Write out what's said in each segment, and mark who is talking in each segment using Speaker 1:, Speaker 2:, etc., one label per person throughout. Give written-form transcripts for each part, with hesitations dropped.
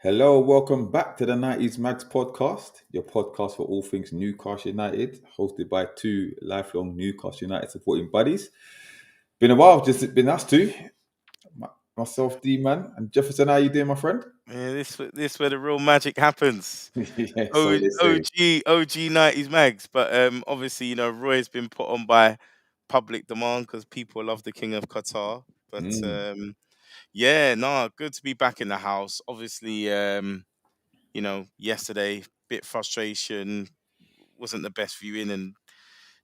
Speaker 1: Hello, welcome back to the 90's Mags podcast, your podcast for all things Newcastle United, hosted by two lifelong Newcastle United supporting buddies. Been a while, just been us two, myself, D-Man, and Jefferson. How you doing, my friend?
Speaker 2: Yeah, this where the real magic happens.
Speaker 1: Yeah, so
Speaker 2: O,
Speaker 1: they say.
Speaker 2: OG 90s mags, but obviously Roy's been put on by public demand because people love the King of Qatar. But
Speaker 1: Mm,
Speaker 2: yeah, no, good to be back in the house. Obviously, yesterday bit frustration, wasn't the best viewing and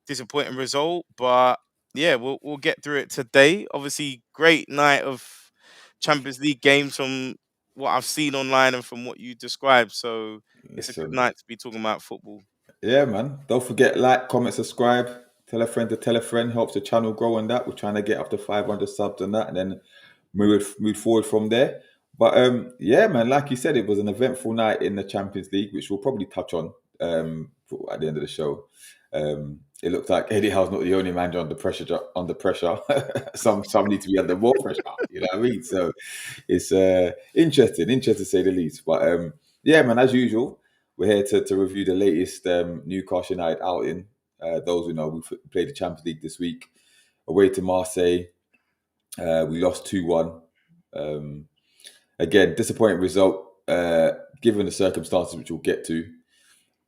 Speaker 2: disappointing result, but yeah, we'll get through it today. Obviously, great night of Champions League games from what I've seen online and from what you described. So it's a good
Speaker 1: listen,
Speaker 2: night to be talking about football.
Speaker 1: yeah, man. Don't forget, like, comment, subscribe, tell a friend to tell a friend, helps the channel grow and that. We're trying to get up to 500 subs and that, and then move forward from there. But yeah, man, like you said, it was an eventful night in the Champions League, which we'll probably touch on at the end of the show. It looks like Eddie Howe's not the only manager under pressure. Under pressure, some need to be under more pressure. You know what I mean? So it's interesting to say the least. But yeah, man, as usual, we're here to review the latest Newcastle United outing. Those who know, we played the Champions League this week away to Marseille. We lost 2-1. Again, disappointing result, given the circumstances, which we'll get to.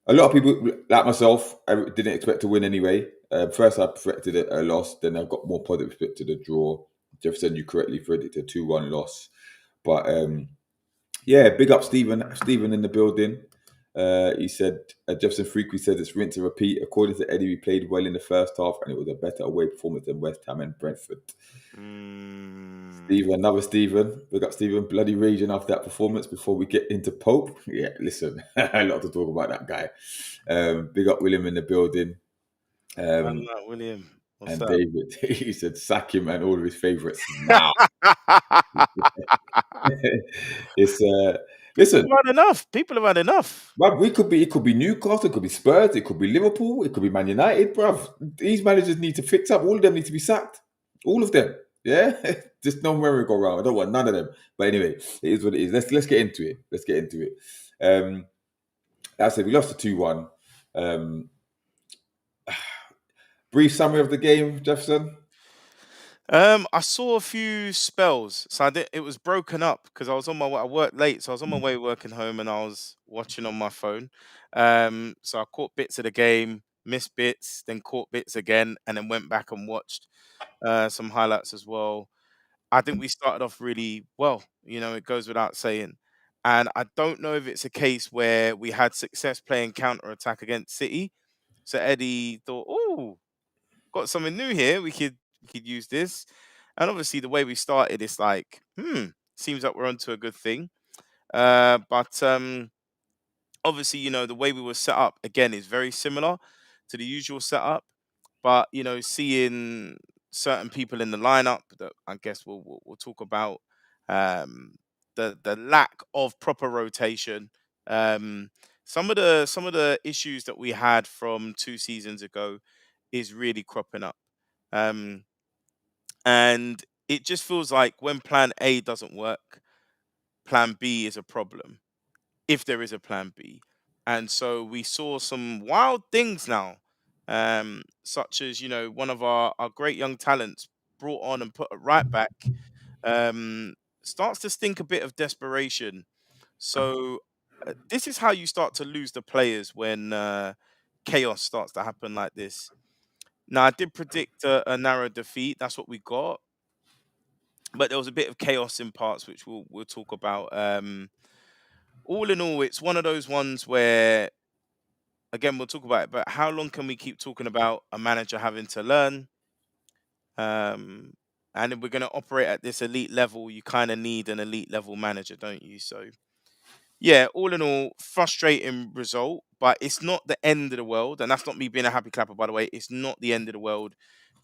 Speaker 1: A lot of people, like myself, I didn't expect to win anyway. First, I predicted a loss. Then I got more positive to the draw. Jefferson, you correctly predicted a 2-1 loss. But yeah, big up Stephen in the building. He said, Jefferson Freaky said it's rinse and repeat. According to Eddie, we played well in the first half and it was a better away performance than West Ham and Brentford.
Speaker 2: Mm.
Speaker 1: Another Stephen. Big up Stephen. Bloody raging after that performance before we get into Pope. Yeah, listen, a lot to talk about that guy. Big up William in the building.
Speaker 2: Man,
Speaker 1: Um,
Speaker 2: like William, what's
Speaker 1: and
Speaker 2: up?
Speaker 1: David, he said, sack him and all of his favourites now. It's
Speaker 2: People
Speaker 1: listen,
Speaker 2: have had enough. People have had enough.
Speaker 1: bruv, it could be Newcastle, it could be Spurs, it could be Liverpool, it could be Man United, bruv. These managers need to fix up. All of them need to be sacked. All of them. Yeah. Just no merry-go-round. I don't want none of them. But anyway, it is what it is. Let's get into it. Let's get into it. As I said, we lost to 2-1. Brief summary of the game, Jefferson.
Speaker 2: I saw a few spells, so it was broken up because I was on my way. I worked late, so I was on my way working home, and I was watching on my phone. So I caught bits of the game, missed bits, then caught bits again, and then went back and watched some highlights as well. I think we started off really well. It goes without saying, and I don't know if it's a case where we had success playing counter attack against City. So Eddie thought, "Oh, got something new here. We could use this." And obviously, the way we started, it's like, seems like we're onto a good thing. But obviously, the way we were set up again is very similar to the usual setup. But seeing certain people in the lineup that I guess we'll talk about, um, the lack of proper rotation. Um, some of the issues that we had from 2 seasons ago is really cropping up. Um, and it just feels like when plan A doesn't work, plan B is a problem, if there is a plan B. And so we saw some wild things now, such as, one of our great young talents brought on and put a right back, um, starts to stink a bit of desperation. So this is how you start to lose the players when chaos starts to happen like this. Now, I did predict a narrow defeat. That's what we got, but there was a bit of chaos in parts, which we'll talk about. All in all, it's one of those ones where, again, we'll talk about it. But how long can we keep talking about a manager having to learn? Um, and if we're going to operate at this elite level, you kind of need an elite level manager, don't you? So, yeah, all in all, frustrating result, but it's not the end of the world. And that's not me being a happy clapper, by the way. It's not the end of the world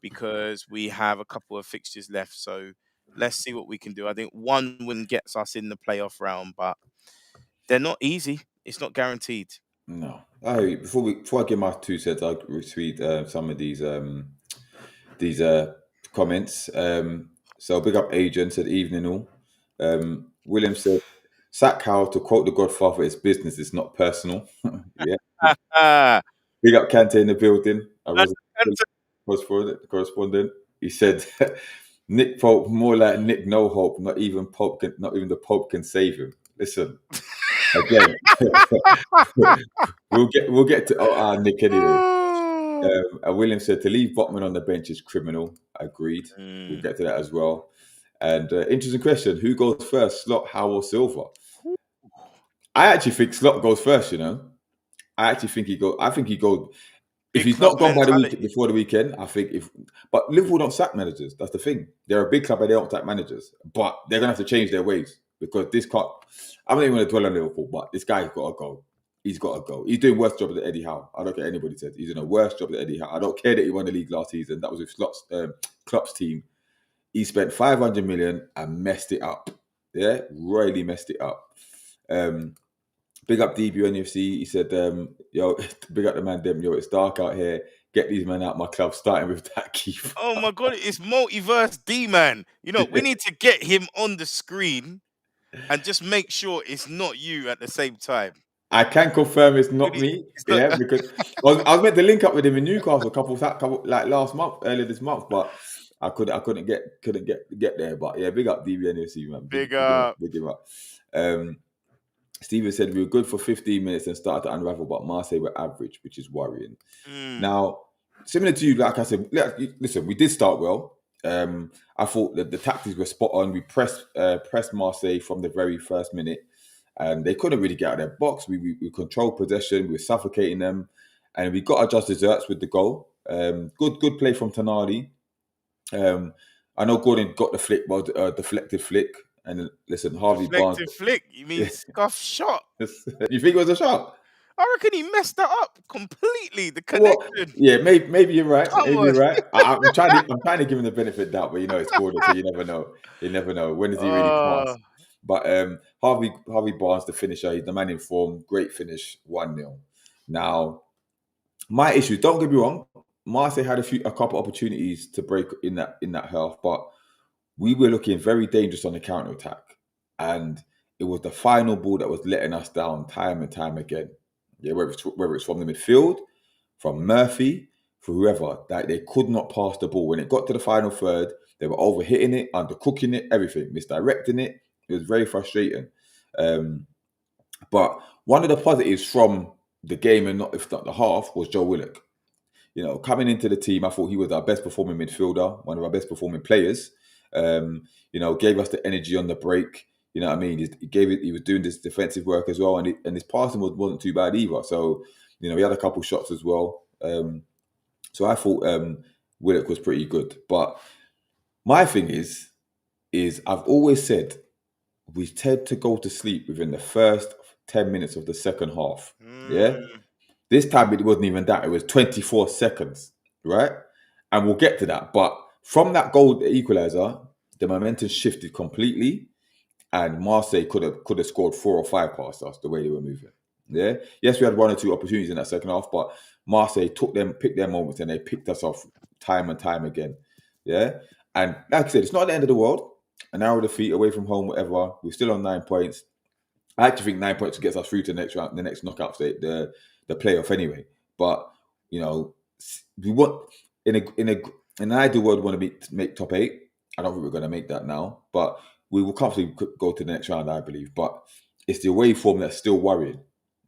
Speaker 2: because we have a couple of fixtures left. So let's see what we can do. I think one win gets us in the playoff round, but they're not easy. It's not guaranteed.
Speaker 1: No. Before I give my 2 cents, I'll retweet some of these comments. So big up Adrian said evening all. William said Sack Howe, to quote the Godfather, it's business, it's not personal. Yeah.
Speaker 2: Ah,
Speaker 1: Big up Kante in the building. I
Speaker 2: and-
Speaker 1: was
Speaker 2: and-
Speaker 1: correspondent. He said, Nick Pope, more like Nick No Hope. Not even the Pope can save him. Listen, again, we'll get to Nick anyway. William said to leave Botman on the bench is criminal. Agreed. We'll
Speaker 2: Mm.
Speaker 1: get to that as well. And interesting question: who goes first, Slot, Howe, or Silver? I actually think Slot goes first. You know, I actually think he go. I think he goes. If
Speaker 2: Big
Speaker 1: he's
Speaker 2: club
Speaker 1: not gone by the week
Speaker 2: mentality.
Speaker 1: before the weekend, I think if. But Liverpool don't sack managers. That's the thing. They're a big club and they don't sack managers. But they're gonna have to change their ways because this can't. I'm not even gonna dwell on Liverpool, but this guy's got to go. He's got to go. He's doing worse job than Eddie Howe. I don't care what anybody says. He's doing a worse job than Eddie Howe. I don't care that he won the league last season. That was with Klopp's team. He spent 500 million and messed it up. Yeah, royally messed it up. Big up DBU NUFC. He said, yo, big up the man, them, yo, it's dark out here. Get these men out my club, starting with that keeper.
Speaker 2: Oh my god, it's multiverse D man. You know, we need to get him on the screen and just make sure it's not you at the same time.
Speaker 1: I can confirm it's
Speaker 2: We
Speaker 1: not
Speaker 2: need-
Speaker 1: me.
Speaker 2: it's not-
Speaker 1: Yeah, because I was meant to link up with him in Newcastle couple like last month, earlier this month, but I couldn't get there. But yeah, big up DB NUFC, man.
Speaker 2: Big
Speaker 1: Big him up. Steven said we were good for 15 minutes and started to unravel, but Marseille were average, which is worrying. Now, similar to you, like I said, listen, we did start well. I thought that the tactics were spot on. We pressed Marseille from the very first minute, and they couldn't really get out of their box. We controlled possession, we were suffocating them, and we got our just desserts with the goal. Good play from Toon Army. I know Gordon got the flick, well, deflected flick. And listen, Harvey Barnes.
Speaker 2: Deflective flick. You mean scuff shot?
Speaker 1: You think it was a shot?
Speaker 2: I reckon he messed that up completely. The
Speaker 1: Well,
Speaker 2: connection.
Speaker 1: yeah, maybe you're right.
Speaker 2: Come
Speaker 1: Maybe
Speaker 2: on.
Speaker 1: you're right. I'm trying to give him the benefit of doubt, but you know it's Gordon, so you never know. You never know. When does he really pass? But Harvey Barnes, the finisher, he's the man in form. Great finish, 1-0. Now, my issue, don't get me wrong, Marseille had a couple opportunities to break in that half, but we were looking very dangerous on the counter attack, and it was the final ball that was letting us down time and time again. Yeah, whether it's from the midfield, from Murphy, for whoever, that they could not pass the ball. When it got to the final third, they were overhitting it, undercooking it, everything, misdirecting it. It was very frustrating. But one of the positives from the game, and not if not the half, was Joe Willock. You know, coming into the team, I thought he was our best performing midfielder, one of our best performing players. You know, gave us the energy on the break. You know what I mean? He was doing this defensive work as well, and his passing wasn't too bad either. So, you know, he had a couple shots as well. So I thought Willock was pretty good. But my thing is I've always said we tend to go to sleep within the first 10 minutes of the second half. Yeah. This time it wasn't even that. It was 24 seconds, right? And we'll get to that. But from that goal equaliser, the momentum shifted completely, and Marseille could have scored 4 or 5 past us the way they were moving. Yeah. Yes, we had 1 or 2 opportunities in that second half, but Marseille picked their moments, and they picked us off time and time again. Yeah. And like I said, it's not the end of the world. An hour defeat away from home, whatever. We're still on 9 points. I actually think 9 points gets us through to the next round, the next knockout stage, the playoff anyway. But you know, we want in an ideal world, we want to make top 8. I don't think we're going to make that now, but we will comfortably go to the next round, I believe. But it's the away form that's still worrying,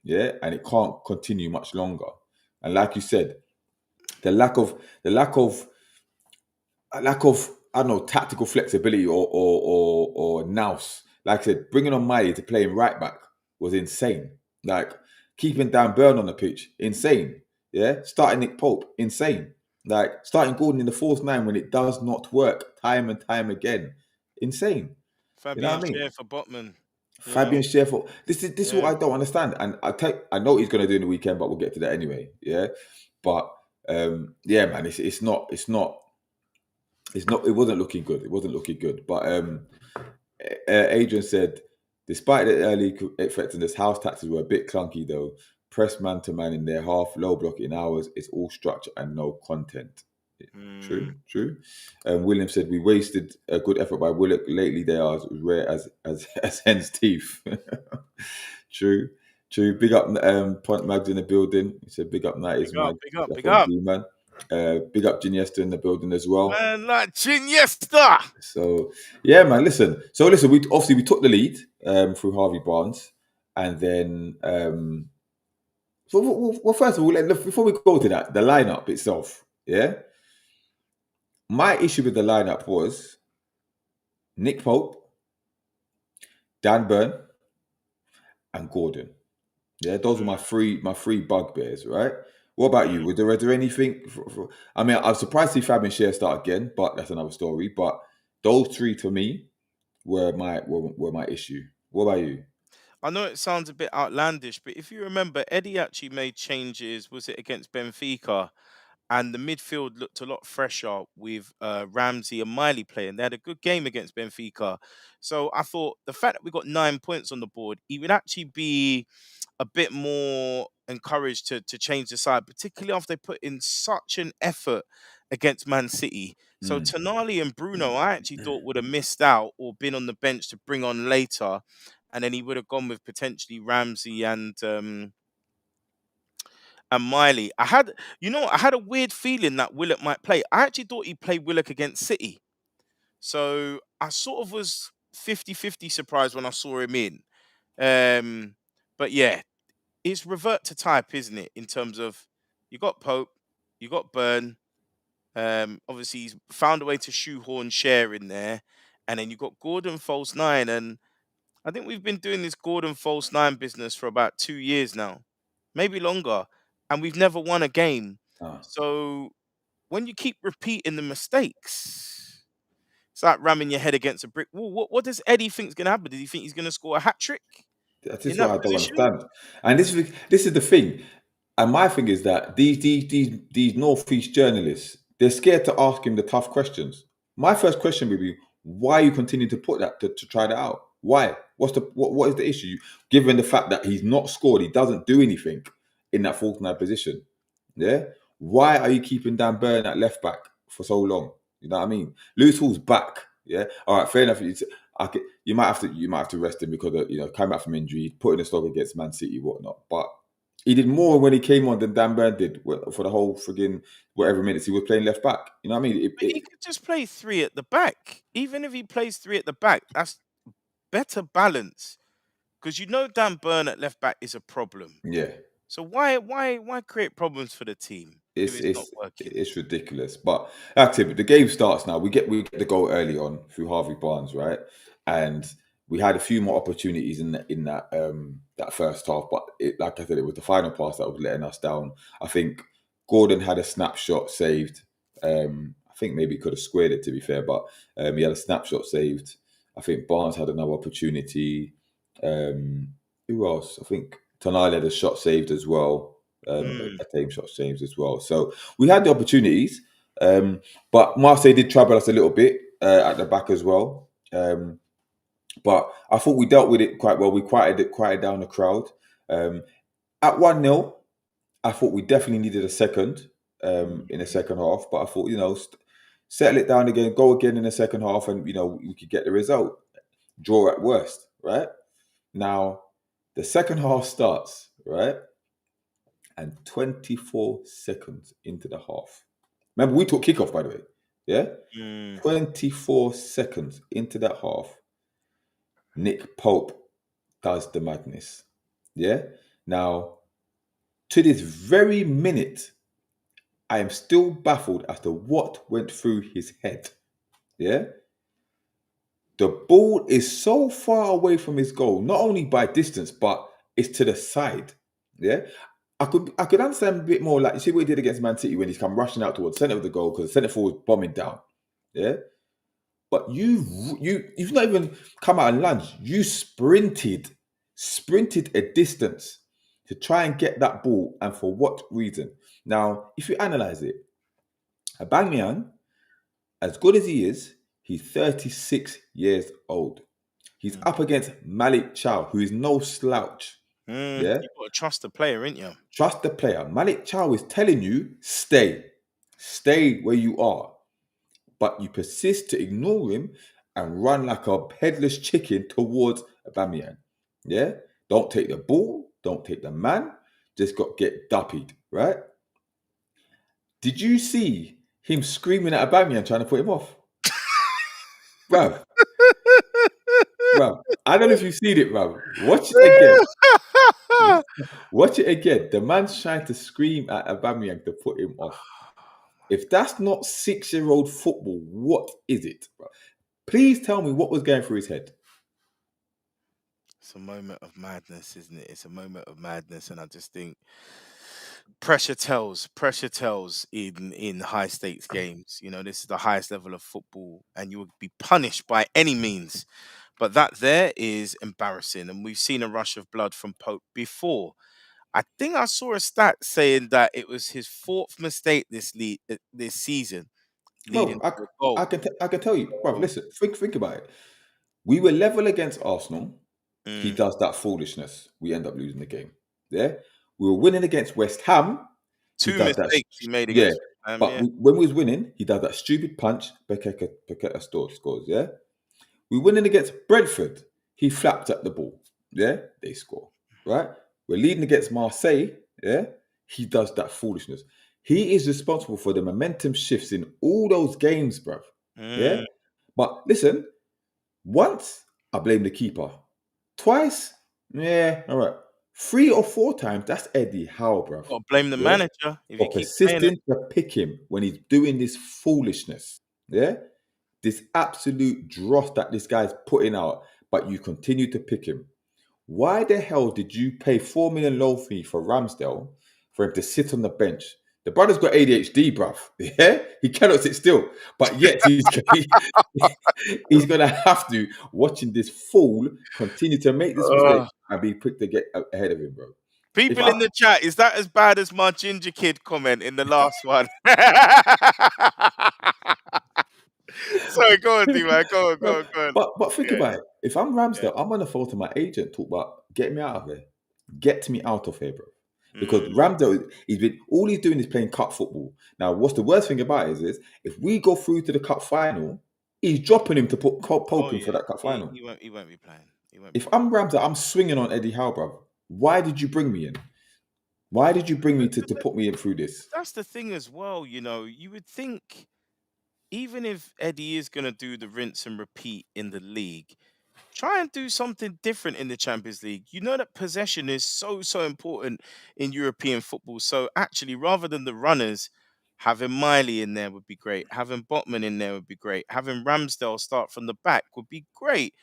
Speaker 1: yeah, and it can't continue much longer. And like you said, the lack of I don't know, tactical flexibility or nous. Like I said, bringing on Miley to play him right back was insane. Like keeping Dan Burn on the pitch, insane. Yeah, starting Nick Pope, insane. Like starting Gordon in the false 9 when it does not work time and time again, insane. You know
Speaker 2: Fabian
Speaker 1: what I mean?
Speaker 2: Schär for Botman.
Speaker 1: Fabian Schär. This is what I don't understand, and I know what he's going to do in the weekend, but we'll get to that anyway. Yeah, but yeah, man, it's not. It wasn't looking good. It wasn't looking good. But Adrian said, despite the early effectiveness, house taxes were a bit clunky though. Press man to man in their half, low block in ours. It's all structure and no content. True,
Speaker 2: Mm.
Speaker 1: true. William said we wasted a good effort by Willock. Lately, they are as rare as hen's teeth. True, true. Big up, Point Mags in the building. He said, "Big up, 90's
Speaker 2: Big up,
Speaker 1: Mag."
Speaker 2: big up,
Speaker 1: That's
Speaker 2: big
Speaker 1: on
Speaker 2: up.
Speaker 1: D man. Big up, Giniesta in the building as well.
Speaker 2: Man, like Iniesta.
Speaker 1: So yeah, man. Listen. We took the lead through Harvey Barnes, and then first of all, before we go to that, the lineup itself. Yeah, my issue with the lineup was Nick Pope, Dan Burn, and Gordon. Yeah, those were my three bugbears, right? What about you?
Speaker 2: Mm.
Speaker 1: Was there anything? I mean, I'm surprised to see Fabian Share start again, but that's another story. But those three for me were my issue. What about you?
Speaker 2: I know it sounds a bit outlandish, but if you remember, Eddie actually made changes. Was it against Benfica? And the midfield looked a lot fresher with Ramsey and Miley playing. They had a good game against Benfica. So I thought the fact that we got 9 points on the board, he would actually be a bit more encouraged to change the side, particularly after they put in such an effort against Man City. So
Speaker 1: Mm.
Speaker 2: Tonali and Bruno, I actually thought would have missed out or been on the bench to bring on later, and then he would have gone with potentially Ramsey and Miley. I had a weird feeling that Willock might play. I actually thought he'd play Willock against City. So I sort of was 50-50 surprised when I saw him in. But yeah, it's revert to type, isn't it? In terms of you got Pope, you got Burn. Obviously he's found a way to shoehorn Share in there, and then you got Gordon false nine, and I think we've been doing this Gordon false nine business for about 2 years now, maybe longer, and we've never won a game.
Speaker 1: Ah,
Speaker 2: So when you keep repeating the mistakes, it's like ramming your head against a brick wall. What does Eddie think is going to happen? Does he think he's going to score a hat trick
Speaker 1: that
Speaker 2: in
Speaker 1: is
Speaker 2: that
Speaker 1: what I don't
Speaker 2: position?
Speaker 1: understand. And this is the thing. And my thing is that these Northeast journalists, they're scared to ask him the tough questions. My first question would be, why you continue to put that to try that out? Why? What is the issue? Given the fact that he's not scored, he doesn't do anything in that fourth night position. Yeah. Why are you keeping Dan Burn at left back for so long? You know what I mean? Lewis Hall's back. Yeah. All right. Fair enough. You might have to rest him because coming back from injury, putting a stock against Man City, whatnot. But he did more when he came on than Dan Burn did for the whole frigging whatever minutes he was playing left back. You know what I mean?
Speaker 2: But he could just play three at the back. Even if he plays three at the back, that's better balance. Because Dan Burn at left back is a problem.
Speaker 1: Yeah.
Speaker 2: So why create problems for the team if
Speaker 1: It's
Speaker 2: it's not
Speaker 1: it's
Speaker 2: working?
Speaker 1: it's ridiculous. But active, the game starts now. We get the goal early on through Harvey Barnes, right? And we had a few more opportunities in that first half, but like I said, it was the final pass that was letting us down. I think Gordon had a snapshot saved. I think maybe he could have squared it, to be fair, but he had a snapshot saved. I think Barnes had another opportunity. Who else? I think Tonali had a shot saved as well.
Speaker 2: Mm,
Speaker 1: A team shot saved as well. So we had the opportunities, but Marseille did trouble us a little bit at the back as well. But I thought we dealt with it quite well. We quieted down the crowd. At 1-0, I thought we definitely needed a second in the second half. But I thought, settle it down again, go again in the second half, and we could get the result. Draw at worst, right? Now, the second half starts, right? And 24 seconds into the half. Remember, we took kickoff, by the way. Yeah?
Speaker 2: mm.
Speaker 1: 24 seconds into that half, Nick Pope does the madness. Yeah? Now, to this very minute, I am still baffled as to what went through his head. Yeah? The ball is so far away from his goal, not only by distance, but it's to the side. Yeah. I could understand a bit more, like you see what he did against Man City when he's come rushing out towards the centre of the goal because the centre forward was bombing down. Yeah. But you've not even come out and lunged. You sprinted a distance to try and get that ball, and for what reason? Now, if you analyse it, Aubameyang, as good as he is, he's 36 years old. He's
Speaker 2: Mm.
Speaker 1: up against Malik Chow, who is no slouch. Yeah?
Speaker 2: You got to trust the player, ain't you?
Speaker 1: Trust the player. Malik Chow is telling you, stay. Stay where you are. But you persist to ignore him and run like a headless chicken towards Aubameyang. Yeah? Don't take the ball, don't take the man, just got get duppied, right? Did you see him screaming at Aubameyang trying to put him off? Bruv, bruv. I don't know if you've seen it, bruv. Watch it again. Watch it again. The man's trying to scream at Aubameyang to put him off. If that's not 6-year-old football, what is it, bro? Please tell me what was going through his head.
Speaker 2: It's a moment of madness, isn't it? It's a moment of madness, and I just think pressure tells in high stakes games. You know, this is the highest level of football, and you would be punished by any means. But that there is embarrassing, and we've seen a rush of blood from Pope before. I think I saw a stat saying that it was his fourth mistake this season,
Speaker 1: Bro,
Speaker 2: leading to a goal.
Speaker 1: I can tell you, bro.
Speaker 2: So,
Speaker 1: Listen, think about it. We were level against Arsenal. He
Speaker 2: mm,
Speaker 1: does that foolishness. We end up losing the game. Yeah, we were winning against West Ham. He
Speaker 2: two
Speaker 1: does that.
Speaker 2: mistakes he made
Speaker 1: Yeah,
Speaker 2: against West Ham,
Speaker 1: but
Speaker 2: yeah.
Speaker 1: when we was winning, he does that stupid punch. Paqueta scores. Yeah, we winning against Brentford. He flapped at the ball. Yeah, they score. Right. We're leading against Marseille. Yeah, he does that foolishness. He is responsible for the momentum shifts in all those games, bruv. Yeah.
Speaker 2: Mm,
Speaker 1: But listen, once I blame the keeper. Twice, yeah, all right. 3 or 4 times, that's Eddie Howe, bruv.
Speaker 2: Gotta blame the
Speaker 1: Yeah.
Speaker 2: manager if you
Speaker 1: For
Speaker 2: keep saying it.
Speaker 1: persisting to pick him when he's doing this foolishness. Yeah. This absolute dross that this guy's putting out, but you continue to pick him. Why the hell did you pay 4 million loan fee for Ramsdale for him to sit on the bench? The brother's got ADHD, bruv. Yeah, he cannot sit still, but yet he's gonna have to watching this fool continue to make this mistake
Speaker 2: Ugh.
Speaker 1: and be quick to get ahead of him, bro. If
Speaker 2: People
Speaker 1: I
Speaker 2: in the chat, is that as bad as my ginger kid comment in the last one? Sorry, go on, D man. Go on, go
Speaker 1: Bro,
Speaker 2: on, go on.
Speaker 1: but think
Speaker 2: Yeah,
Speaker 1: about it. If I'm
Speaker 2: yeah.
Speaker 1: Ramsdale, I'm on the phone to my agent, talk about get me out of here. Get me out of here, bro. Because
Speaker 2: Mm.
Speaker 1: Ramsdale, he's been all he's doing is playing cup football. Now, what's the worst thing about it is if we go through to the cup final, he's dropping him to put
Speaker 2: Oh
Speaker 1: Pope in for
Speaker 2: yeah,
Speaker 1: that cup
Speaker 2: he,
Speaker 1: final.
Speaker 2: he won't. He won't be playing. He won't be
Speaker 1: If
Speaker 2: playing.
Speaker 1: I'm Ramsdale, I'm swinging on Eddie Howe, bro. Why did you bring me in? Why did you bring me to put me in through this?
Speaker 2: That's the thing as well. You know, you would think even if Eddie is gonna do the rinse and repeat in the league, try and do something different in the Champions League. You know that possession is so important in European football. So actually, rather than the runners, having Miley in there would be great. Having Botman in there would be great. Having Ramsdale start from the back would be great.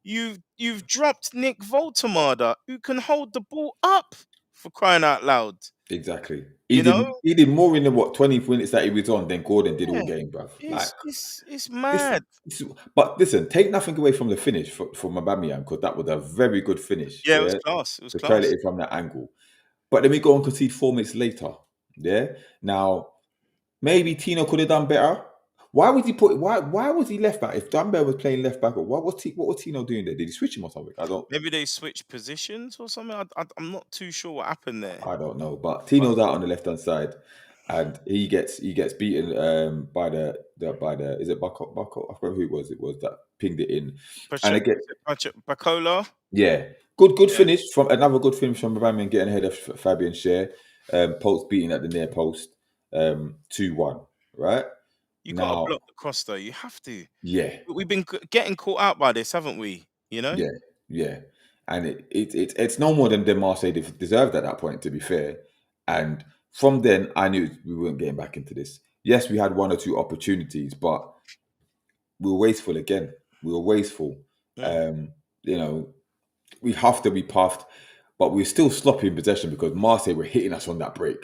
Speaker 2: You've dropped Nick Voltemada, who can hold the ball up for crying out loud.
Speaker 1: Exactly.
Speaker 2: You know,
Speaker 1: He did more in the 20 minutes that he was on than Gordon did all
Speaker 2: yeah,
Speaker 1: game, bruv. Like
Speaker 2: it's
Speaker 1: this,
Speaker 2: mad.
Speaker 1: but listen, take nothing away from the finish from Aubameyang because that was a very good finish.
Speaker 2: Yeah, it was
Speaker 1: Yeah,
Speaker 2: class. It was
Speaker 1: to try
Speaker 2: class.
Speaker 1: it from that angle. But then we go and concede 4 minutes later. Yeah. Now maybe Tino could have done better. Why was he put? Why was he left back? If Dunbar was playing left back, what was Tino doing there? Did he switch him or something?
Speaker 2: Maybe they switched positions or something. I'm not too sure what happened there.
Speaker 1: I don't know. But
Speaker 2: But
Speaker 1: Tino's out on the left hand side, and he gets beaten by by the is it Bucko? I forgot who it was. It was that pinged it in, and again,
Speaker 2: Bacola.
Speaker 1: yeah, good
Speaker 2: Yeah,
Speaker 1: finish from another good finish from Aubameyang getting ahead of Fabian Schär. Post beating at the near post, 2-1. Right
Speaker 2: you got to
Speaker 1: now,
Speaker 2: block the cross though. You have to.
Speaker 1: yeah,
Speaker 2: We've been getting caught out by this, haven't we? You know.
Speaker 1: yeah, yeah, and it's no more than Marseille deserved at that point. To be fair, and from then I knew we weren't getting back into this. Yes, we had 1 or 2 opportunities, but we were wasteful again. We were wasteful.
Speaker 2: Mm.
Speaker 1: Um, you know, we have to be puffed, but we're still sloppy in possession because Marseille were hitting us on that break.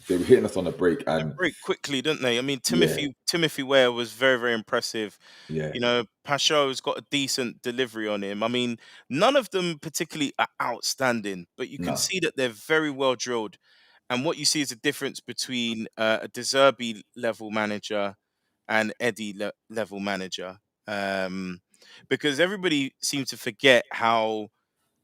Speaker 1: They were hitting us on the break,
Speaker 2: They
Speaker 1: and
Speaker 2: break quickly, don't they? I mean,
Speaker 1: yeah,
Speaker 2: Timothy Weah was very impressive.
Speaker 1: yeah,
Speaker 2: You know, Pashot's got a decent delivery on him. I mean, none of them particularly are outstanding, but you can
Speaker 1: no,
Speaker 2: see that they're very well drilled. And what you see is a difference between a De Zerbi level manager and Eddie level manager. Because everybody seems to forget how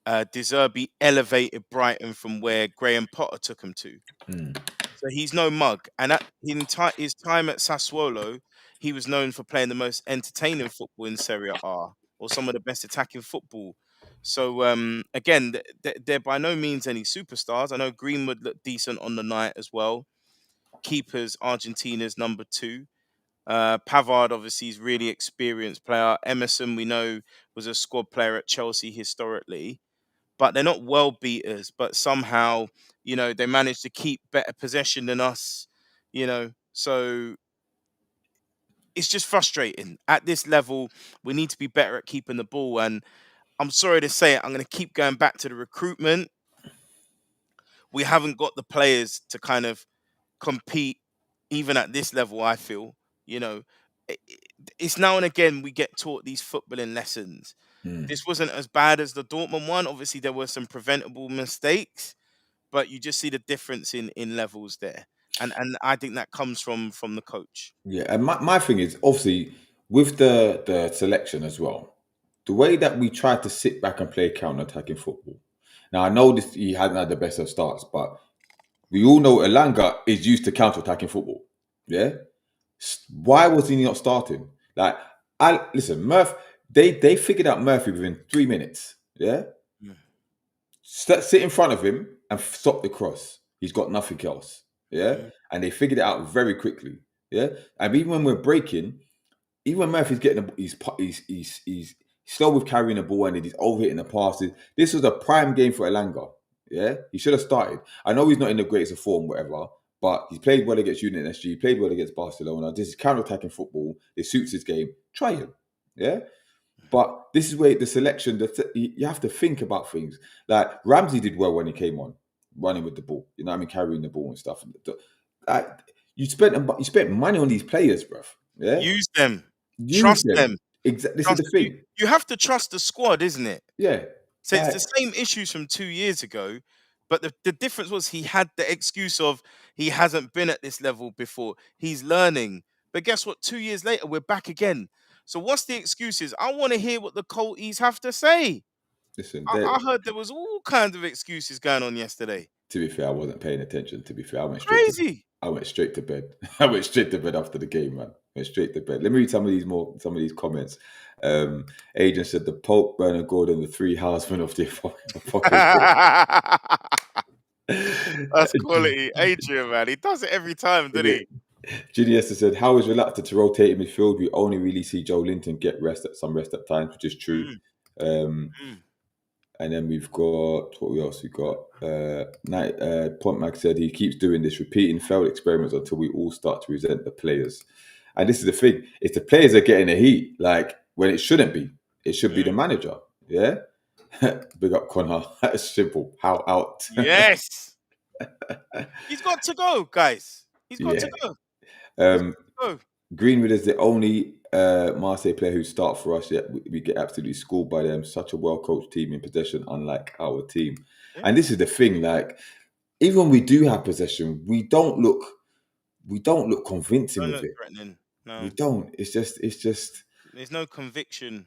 Speaker 2: De Zerbi elevated Brighton from where Graham Potter took him to.
Speaker 1: mm,
Speaker 2: So he's no mug. And his time at Sassuolo, he was known for playing the most entertaining football in Serie A, or some of the best attacking football. So again, they're by no means any superstars. I know Greenwood looked decent on the night as well. Keepers, Argentina's number two. Pavard obviously is really experienced player. Emerson, we know, was a squad player at Chelsea historically, but they're not world beaters. But somehow, they managed to keep better possession than us. So it's just frustrating. At this level, we need to be better at keeping the ball. And I'm sorry to say it, I'm going to keep going back to the recruitment. We haven't got the players to kind of compete even at this level. I feel, you know it's now and again we get taught these footballing lessons.
Speaker 1: Mm.
Speaker 2: This wasn't as bad as the Dortmund one. Obviously there were some preventable mistakes, but you just see the difference in levels there, and I think that comes from the coach.
Speaker 1: Yeah, and my thing is obviously with the selection as well, the way that we try to sit back and play counter-attacking football. Now I know this he hasn't had the best of starts, but we all know Elanga is used to counter-attacking football. Yeah, why was he not starting? Like, I listen, Murph. They figured out Murphy within 3 minutes. Yeah,
Speaker 2: Mm,
Speaker 1: sit in front of him and stop the cross. He's got nothing else. Yeah,
Speaker 2: mm,
Speaker 1: and they figured it out very quickly. Yeah, and even when we're breaking, even when Murphy's getting the, he's slow with carrying the ball and he's overhitting the passes. This was a prime game for Elanga. Yeah, he should have started. I know he's not in the greatest of form, whatever, but he's played well against Union SG, played well against Barcelona. This is counter-attacking football. It suits his game. Try him. Yeah. But this is where the selection, you have to think about things. Like Ramsey did well when he came on, running with the ball. You know what I mean? Carrying the ball and stuff. Like, you spent money on these players, bruv. Yeah?
Speaker 2: use them,
Speaker 1: Use
Speaker 2: trust them,
Speaker 1: them. Exactly. This is
Speaker 2: trust
Speaker 1: the
Speaker 2: you.
Speaker 1: thing.
Speaker 2: You have to trust the squad, isn't it?
Speaker 1: Yeah.
Speaker 2: So it's
Speaker 1: Like,
Speaker 2: the same issues from 2 years ago, but the difference was he had the excuse of he hasn't been at this level before. He's learning. But guess what? 2 years later, we're back again. So what's the excuses? I want to hear what the Colties have to say.
Speaker 1: listen,
Speaker 2: I heard there was all kinds of excuses going on yesterday.
Speaker 1: to be fair, I wasn't paying attention. To be fair,
Speaker 2: Crazy.
Speaker 1: I went straight to bed. I went straight to bed after the game, man. Went straight to bed. Let me read some of these comments. Agent said the Pope, Bernard Gordon, the three housemen of the apocalypse.
Speaker 2: That's quality. Adrian, man. He does it every time, doesn't he?
Speaker 1: Judy Esther said, "How is reluctant to rotate in midfield? We only really see Joe Linton get some rest at times, which is true."
Speaker 2: Mm,
Speaker 1: Um,
Speaker 2: mm.
Speaker 1: and then we've got what else? We got Pontmac said he keeps doing this, repeating failed experiments until we all start to resent the players. And this is the thing: it's the players are getting the heat, like when it shouldn't be. It should be the manager. Yeah. Big up Connor. That's simple. How out?
Speaker 2: Yes. He's got to go, guys. He's got
Speaker 1: Yeah.
Speaker 2: to go. He's
Speaker 1: Um,
Speaker 2: got to go.
Speaker 1: Greenwood is the only Marseille player who start for us. Yet we get absolutely schooled by them. Such a well-coached team in possession, unlike our team.
Speaker 2: Yeah.
Speaker 1: And this is the thing: like, even when we do have possession, we don't look convincing
Speaker 2: Don't
Speaker 1: with
Speaker 2: look
Speaker 1: it.
Speaker 2: threatening.
Speaker 1: We
Speaker 2: No.
Speaker 1: don't. It's just.
Speaker 2: There's no conviction.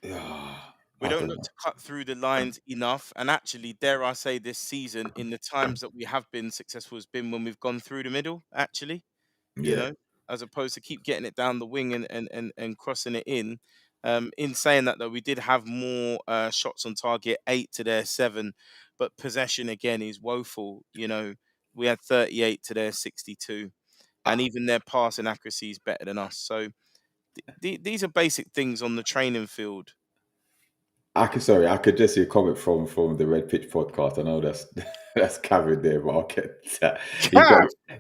Speaker 2: We
Speaker 1: I
Speaker 2: don't
Speaker 1: don't
Speaker 2: look
Speaker 1: know.
Speaker 2: to cut through the lines enough. And actually, dare I say, this season, in the times that we have been successful, has been when we've gone through the middle, actually, you
Speaker 1: Yeah,
Speaker 2: know, as opposed to keep getting it down the wing and crossing it in. In saying that, though, we did have more shots on target, 8 to their 7, but possession again is woeful. We had 38 to their 62, and
Speaker 1: I,
Speaker 2: even their passing accuracy is better than us. So these are basic things on the training field.
Speaker 1: I could just see a comment from the Red Pitch podcast. I know that's that's carried there, but I'll get that.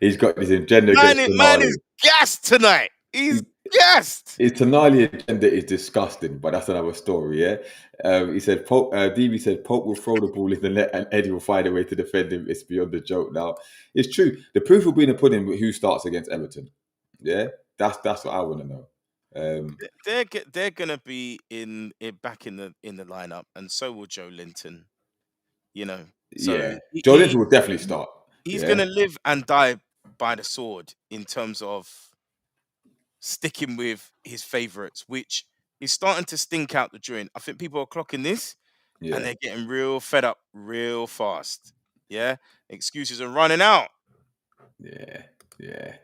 Speaker 1: He's got this agenda against
Speaker 2: Man is
Speaker 1: Tonali.
Speaker 2: gassed tonight. He's gassed.
Speaker 1: His Tonali agenda is disgusting, but that's another story. Yeah, he said Pope. DB said Pope will throw the ball in the net, and Eddie will find a way to defend him. It's beyond the joke now. It's true. The proof will be in the pudding with who starts against Everton. Yeah, that's what I want to know.
Speaker 2: They're gonna be back in the lineup, and so will Joe Linton. So
Speaker 1: Yeah, Joe Linton will definitely start.
Speaker 2: he's
Speaker 1: Yeah,
Speaker 2: gonna live and die by the sword in terms of sticking with his favourites, which is starting to stink out the joint. I think people are clocking this, and
Speaker 1: yeah.
Speaker 2: they're getting real fed up real fast. Yeah, excuses are running out.
Speaker 1: Yeah, yeah.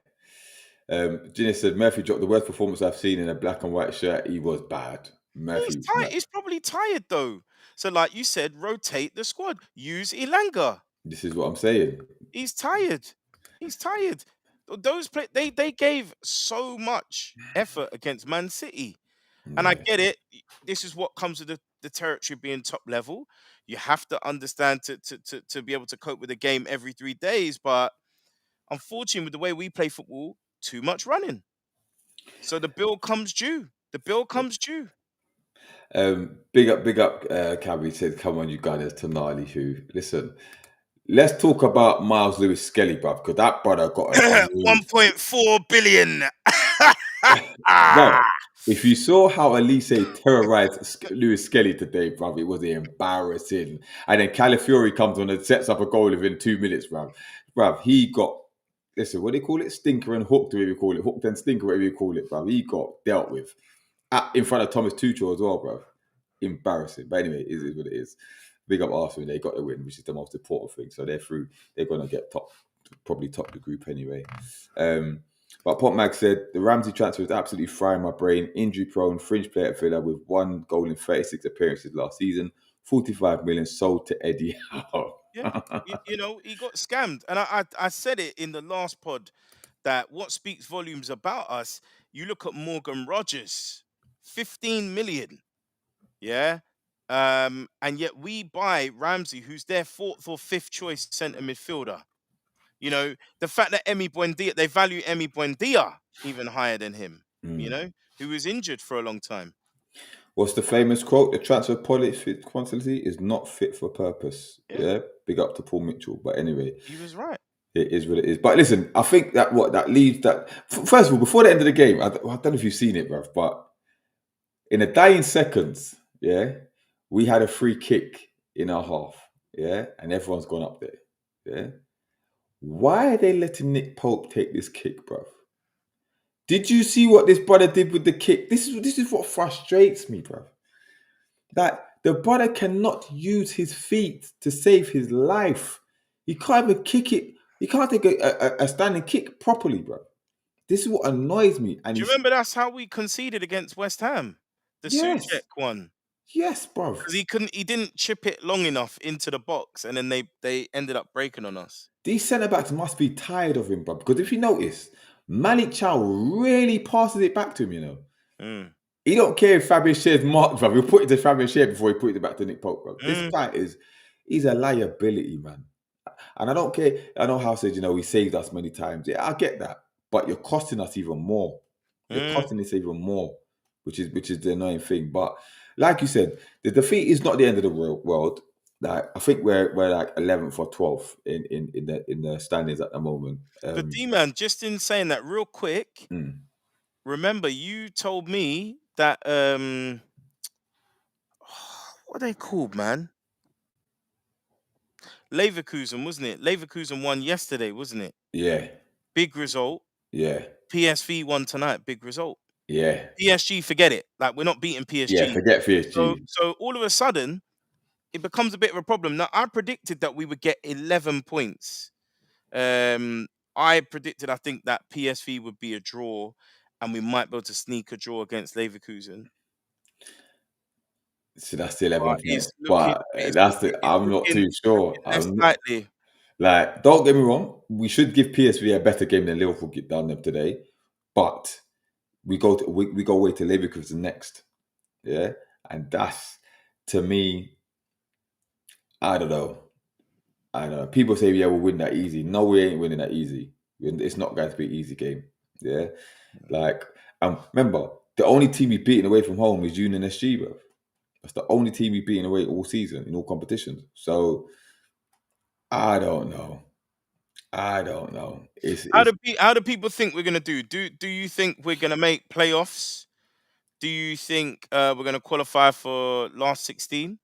Speaker 1: Ginny said Murphy dropped the worst performance I've seen in a black and white shirt. He was bad.
Speaker 2: He's
Speaker 1: Murphy,
Speaker 2: tired. He's probably tired though. So, like you said, rotate the squad. Use Ilanga.
Speaker 1: this is what I'm saying.
Speaker 2: He's tired. He's tired. Those play they gave so much effort against Man City. And I
Speaker 1: Yeah.
Speaker 2: get it. This is what comes with the territory being top level. You have to understand to be able to cope with the game every 3 days. But unfortunately, with the way we play football, too much running. So the bill comes due. The bill comes due.
Speaker 1: Big up, Cabby said, come on, you guys, to gnarly who. Listen, let's talk about Miles Lewis Skelly, bruv, because that brother got an unreal.
Speaker 2: 1.4 billion.
Speaker 1: Bruv, if you saw how Elise terrorized Lewis Skelly today, bruv, it was embarrassing. And then Calafiori comes on and sets up a goal within 2 minutes, bruv. Bruv, he got, listen, what do they call it? Stinker and hooked, whatever you call it. Hooked and stinker, whatever you call it, bruv. He got dealt with. In front of Thomas Tuchel as well, bruv. Embarrassing. But anyway, it is what it is. Big up Arsenal. They got the win, which is the most important thing. So they're through. They're going to get probably top the group anyway. But Pop Mag said the Ramsey transfer is absolutely frying my brain. Injury prone, fringe player at Villa with 1 goal in 36 appearances last season. 45 million sold to Eddie Howe.
Speaker 2: Yeah, he got scammed, and I said it in the last pod that what speaks volumes about us. You look at Morgan Rogers, 15 million, yeah, and yet we buy Ramsey, who's their 4th or 5th choice centre midfielder. The fact that they value Emi Buendia even higher than him. Who was injured for a long time.
Speaker 1: What's the famous quote? The transfer quantity is not fit for purpose. Yeah. Big up to Paul Mitchell. But anyway,
Speaker 2: he was right.
Speaker 1: It is what it is. But listen, I think that leads that. First of all, before the end of the game, I don't know if you've seen it, bruv, but in the dying seconds, yeah, we had a free kick in our half, yeah, and everyone's gone up there, yeah. Why are they letting Nick Pope take this kick, bruv? Did you see what this brother did with the kick? This is what frustrates me, bruv. That the brother cannot use his feet to save his life. He can't even kick it. He can't take a standing kick properly, bro. This is what annoys me. And
Speaker 2: do you remember that's how we conceded against West Ham? The
Speaker 1: yes,
Speaker 2: Souček one.
Speaker 1: Yes, bro.
Speaker 2: Because he didn't chip it long enough into the box, and then they ended up breaking on us.
Speaker 1: These centre backs must be tired of him, bro. Because if you notice, Malik Chow really passes it back to him. He don't care if Fabian Schär's marked, bro. He'll put it to Fabian Schär before he put it back to Nick Pope, bro. This guy he's a liability, man. And I don't care. I know how said, he saved us many times. Yeah, I get that. But you're costing us even more. You're costing us even more, which is the annoying thing. But like you said, the defeat is not the end of the world. Like I think we're like 11th or 12th in the standings at the moment.
Speaker 2: But D-Man, just in saying that real quick, remember you told me that what are they called, man? Leverkusen, wasn't it? Leverkusen won yesterday, wasn't it?
Speaker 1: Yeah.
Speaker 2: Big result.
Speaker 1: Yeah.
Speaker 2: PSV won tonight. Big result.
Speaker 1: Yeah.
Speaker 2: PSG, forget it. Like we're not beating PSG.
Speaker 1: Yeah, forget PSG.
Speaker 2: So all of a sudden, it becomes a bit of a problem. Now I predicted that we would get 11 points. I predicted, I think that PSV would be a draw, and we might be able to sneak a draw against Leverkusen.
Speaker 1: So that's the 11th. But I'm not too sure. Like, don't get me wrong. We should give PSV a better game than Liverpool done them today, but we go away to Leverkusen next. Yeah, and that's, to me, I don't know. People say, yeah, we'll win that easy. No, we ain't winning that easy. It's not going to be an easy game. Yeah, like, remember, the only team we've beaten away from home is Union SG, bro. That's the only team we've beaten away all season in all competitions. So I don't know. How
Speaker 2: do people think we're gonna do? Do you think we're gonna make playoffs? Do you think we're gonna qualify for last 16?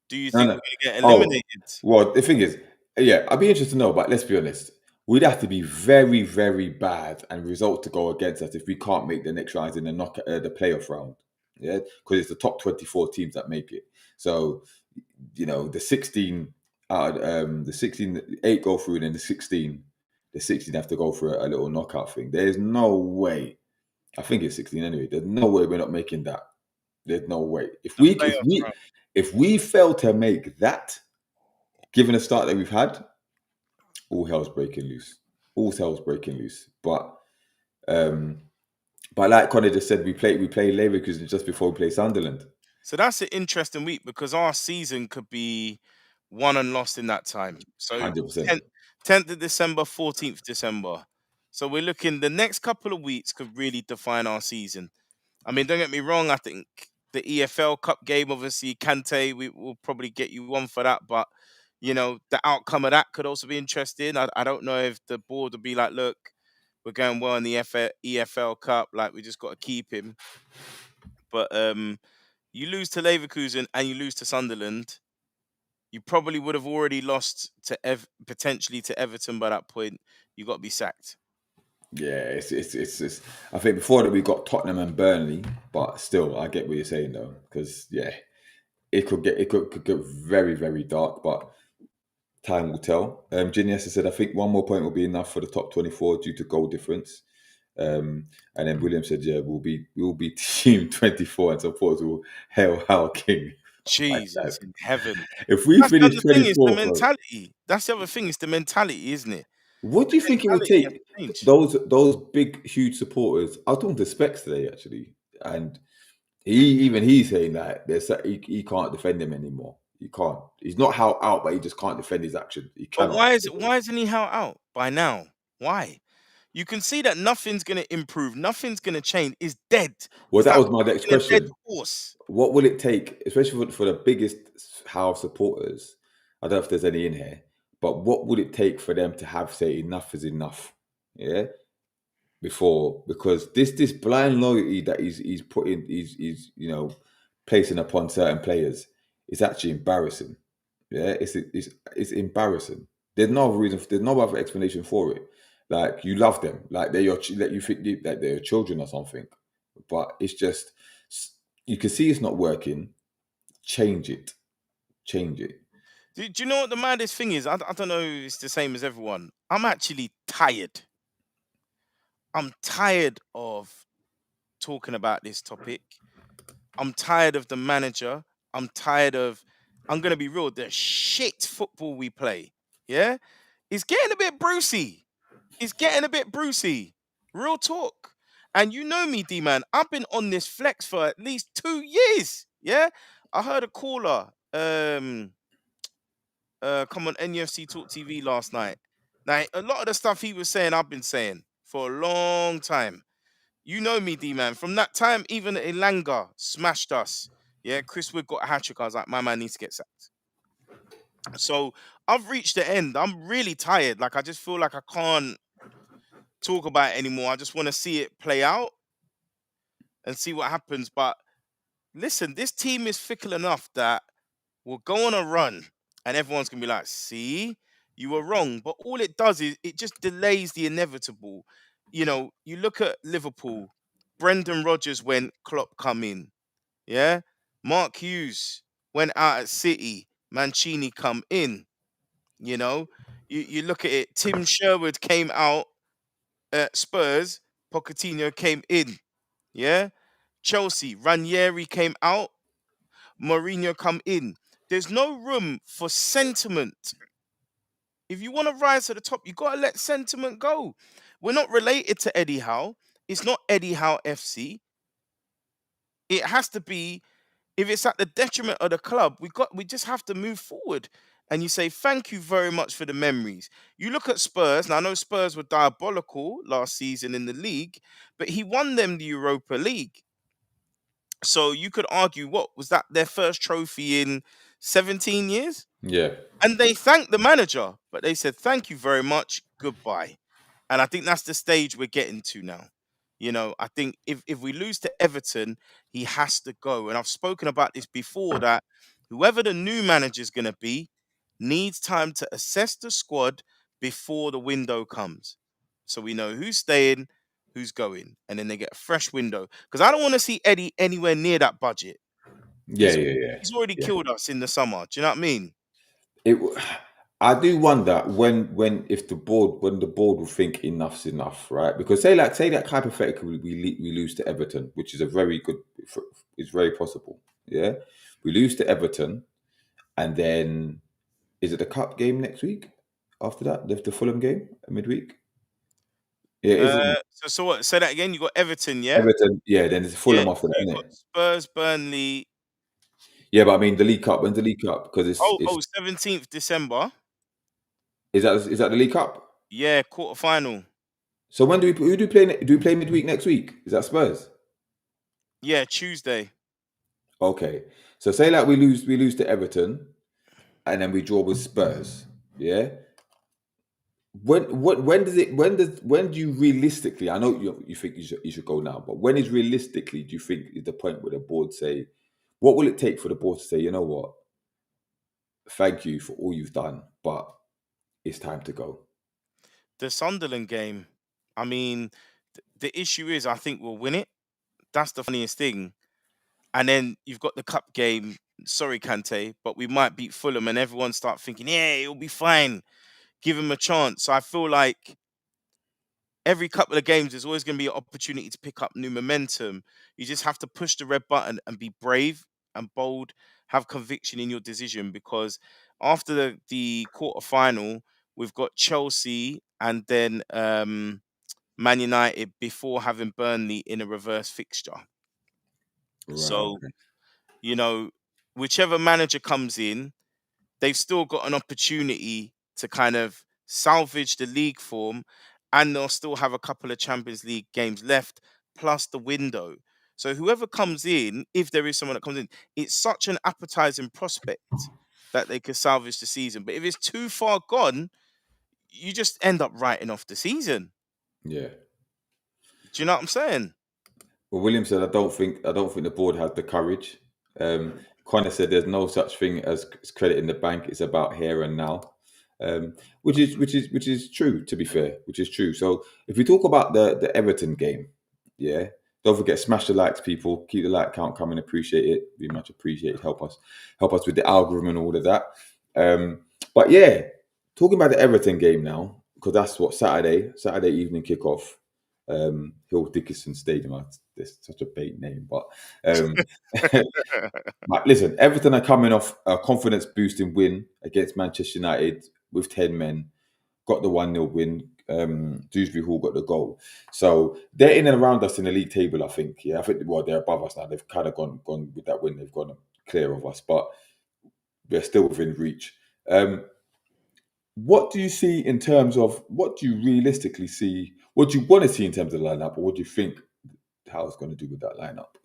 Speaker 2: Do you think we're gonna get eliminated?
Speaker 1: Well, the thing is, yeah, I'd be interested to know, but let's be honest. We'd have to be very, very bad and results to go against us if we can't make the next rounds in the playoff round. Yeah, because it's the top 24 teams that make it. So, the 16 out of the 16, 8 go through, and then the 16 the 16 have to go for a little knockout thing. There's no way. I think it's 16 anyway. There's no way we're not making that. There's no way.
Speaker 2: The playoffs, bro.
Speaker 1: If we fail to make that, given the start that we've had, all hell's breaking loose. All hell's breaking loose. Um, but like Connor just said, we play Leverkusen just before we play Sunderland.
Speaker 2: So that's an interesting week because our season could be won and lost in that time. So
Speaker 1: 100%.
Speaker 2: 10th of December, 14th December. So we're looking, the next couple of weeks could really define our season. I mean, don't get me wrong, I think the EFL Cup game, obviously, Kante, we will probably get you one for that. But, you know, the outcome of that could also be interesting. I don't know if the board will be like, look, we're going well in the EFL Cup, like we just got to keep him. But you lose to Leverkusen and you lose to Sunderland, you probably would have already lost to potentially to Everton by that point. You got to be sacked.
Speaker 1: Yeah, it's I think before that we got Tottenham and Burnley, but still, I get what you're saying though, because yeah, it could get very, very dark, but time will tell. Genius said, I think one more point will be enough for the top 24 due to goal difference. And then William said, yeah, we'll be team 24 and supporters will hail our king.
Speaker 2: Jesus in heaven.
Speaker 1: If we
Speaker 2: That's the
Speaker 1: finish
Speaker 2: other thing, is
Speaker 1: 24,
Speaker 2: the
Speaker 1: bro,
Speaker 2: mentality. That's the other thing, is the mentality, isn't it?
Speaker 1: what do you think it would
Speaker 2: Mentality has
Speaker 1: take?
Speaker 2: changed.
Speaker 1: Those big, huge supporters. I was talking to Specs today actually, and he's saying that he can't defend him anymore. He can't. He's not how out, but he just can't defend his action. He
Speaker 2: But
Speaker 1: cannot.
Speaker 2: why isn't he out by now? Why? You can see that nothing's gonna improve, nothing's gonna change. It's dead.
Speaker 1: Well,
Speaker 2: It's
Speaker 1: that
Speaker 2: like
Speaker 1: was my next
Speaker 2: a dead
Speaker 1: question.
Speaker 2: horse.
Speaker 1: What will it take, especially for the biggest house supporters? I don't know if there's any in here, but what would it take for them to have say enough is enough? Yeah, before, because this blind loyalty that he's putting, he's placing upon certain players is actually embarrassing. Yeah, it's embarrassing. There's no other reason. There's no other explanation for it. Like, you love them, like they're like you think that they're your children or something, but it's just, you can see it's not working. Change it. Change it.
Speaker 2: Do you know what the maddest thing is? I don't know if it's the same as everyone. I'm actually tired. I'm tired of talking about this topic. I'm tired of the manager. I'm tired of, I'm going to be real, the shit football we play. Yeah? It's getting a bit Brucey. It's getting a bit Brucey. Real talk. And you know me, D-Man. I've been on this flex for at least 2 years. Yeah? I heard a caller come on NUFC Talk TV last night. Now, a lot of the stuff he was saying, I've been saying for a long time. You know me, D-Man. From that time, even Elanga smashed us. Yeah, Chris Wood got a hat-trick. I was like, my man needs to get sacked. So I've reached the end. I'm really tired. Like, I just feel like I can't talk about it anymore. I just want to see it play out and see what happens. But listen, this team is fickle enough that we'll go on a run and everyone's going to be like, see, you were wrong. But all it does is it just delays the inevitable. You know, you look at Liverpool, Brendan Rodgers when Klopp come in. Yeah. Mark Hughes went out at City, Mancini come in. You know, you look at it, Tim Sherwood came out at Spurs, Pochettino came in. Yeah. Chelsea, Ranieri came out, Mourinho come in. There's no room for sentiment. If you want to rise to the top, you got to let sentiment go. We're not related to Eddie Howe. It's not Eddie Howe FC. It has to be, if it's at the detriment of the club, we just have to move forward. And you say, thank you very much for the memories. You look at Spurs, and I know Spurs were diabolical last season in the league, but he won them the Europa League. So you could argue, what was that, their first trophy in 17 years?
Speaker 1: Yeah.
Speaker 2: And they thanked the manager, but they said, thank you very much, goodbye. And I think that's the stage we're getting to now. You know, I think if we lose to Everton, he has to go. And I've spoken about this before, that whoever the new manager is going to be needs time to assess the squad before the window comes. So we know who's staying, who's going, and then they get a fresh window. Because I don't want to see Eddie anywhere near that budget.
Speaker 1: Yeah,
Speaker 2: He's
Speaker 1: yeah, yeah.
Speaker 2: he's already
Speaker 1: Yeah.
Speaker 2: killed us in the summer. Do you know what I mean?
Speaker 1: It I do wonder when the board will think enough's enough, right? Because say that hypothetically we lose to Everton, which is a very good, it's very possible. Yeah, we lose to Everton, and then is it the cup game next week? After that, the Fulham game midweek. Yeah, it is, isn't it?
Speaker 2: So what? Say that again. You got Everton, yeah,
Speaker 1: Everton. Yeah, then it's
Speaker 2: yeah.
Speaker 1: Fulham after
Speaker 2: So
Speaker 1: that,
Speaker 2: you
Speaker 1: isn't
Speaker 2: got
Speaker 1: it?
Speaker 2: Spurs, Burnley.
Speaker 1: Yeah, but I mean the League Cup. When's the League Cup? Because it's
Speaker 2: 17th December.
Speaker 1: is that the League Cup?
Speaker 2: Yeah, quarter final.
Speaker 1: So when do we who do we play? Do we play midweek next week? Is that Spurs?
Speaker 2: Yeah, Tuesday.
Speaker 1: Okay. So say like we lose to Everton and then we draw with Spurs. Yeah. When do you realistically? I know you think you should go now, but when is realistically do you think is the point where the board say, what will it take for the board to say, you know what, thank you for all you've done, but it's time to go.
Speaker 2: The Sunderland game. I mean, the issue is I think we'll win it. That's the funniest thing. And then you've got the cup game. Sorry, Kante, but we might beat Fulham, and everyone start thinking, yeah, it'll be fine. Give him a chance. So I feel like every couple of games, there's always going to be an opportunity to pick up new momentum. You just have to push the red button and be brave and bold, have conviction in your decision because after the quarter final, we've got Chelsea and then Man United before having Burnley in a reverse fixture.
Speaker 1: Right.
Speaker 2: So,
Speaker 1: Okay.
Speaker 2: you know, whichever manager comes in, they've still got an opportunity to kind of salvage the league form and they'll still have a couple of Champions League games left plus the window. So whoever comes in, if there is someone that comes in, it's such an appetizing prospect that they could salvage the season. But if it's too far gone, you just end up writing off the season.
Speaker 1: Yeah.
Speaker 2: Do you know what I'm saying?
Speaker 1: Well, William said, I don't think the board has the courage. Connor said, there's no such thing as credit in the bank. It's about here and now, which is true. To be fair, which is true. So if we talk about the Everton game, yeah, don't forget smash the likes, people. Keep the like count coming. Appreciate it. Be much appreciated. Help us with the algorithm and all of that. But yeah, talking about the Everton game now because that's what Saturday evening kickoff. Hill Dickinson Stadium. That's such a bait name, but um, but listen, Everton are coming off a confidence boosting win against Manchester United with 10 men. Got the 1-0 win. Dewsbury Hall got the goal. So they're in and around us in the league table, I think. Yeah, I think they're above us now. They've kind of gone with that win. They've gone clear of us, but they're still within reach. What do you see in terms of what do you realistically see? What do you want to see in terms of the lineup, or what do you think how it's going to do with that lineup?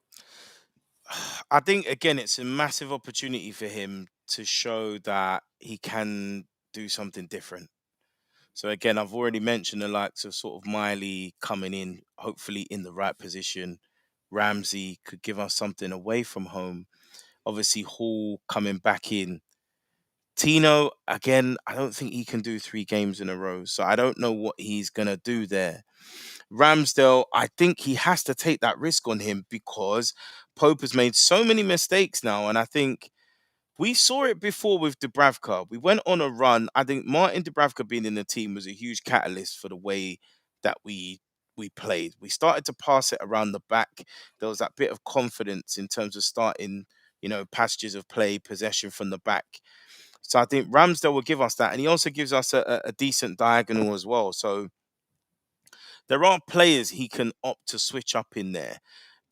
Speaker 2: I think again, it's a massive opportunity for him to show that he can do something different. So again, I've already mentioned the likes of sort of Miley coming in, hopefully in the right position. Ramsey could give us something away from home. Obviously, Hall coming back in. Tino, again, I don't think he can do 3 games in a row. So I don't know what he's going to do there. Ramsdale, I think he has to take that risk on him because Pope has made so many mistakes now. And I think we saw it before with Dubravka. We went on a run. I think Martin Dubravka being in the team was a huge catalyst for the way that we played. We started to pass it around the back. There was that bit of confidence in terms of starting, passages of play, possession from the back. So I think Ramsdale will give us that, and he also gives us a decent diagonal as well. So there are players he can opt to switch up in there.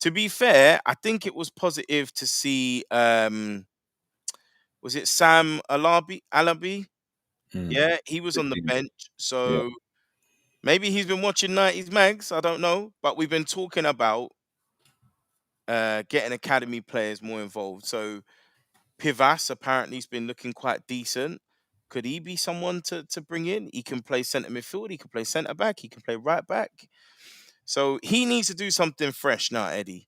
Speaker 2: To be fair, I think it was positive to see. Was it Sam Alabi?
Speaker 1: Mm.
Speaker 2: Yeah, he was on the bench.
Speaker 1: Yeah.
Speaker 2: So maybe he's been watching 90's Mags. I don't know, but we've been talking about getting academy players more involved. So Pivas apparently has been looking quite decent. Could he be someone to bring in? He can play centre midfield. He can play centre back. He can play right back. So he needs to do something fresh now, Eddie.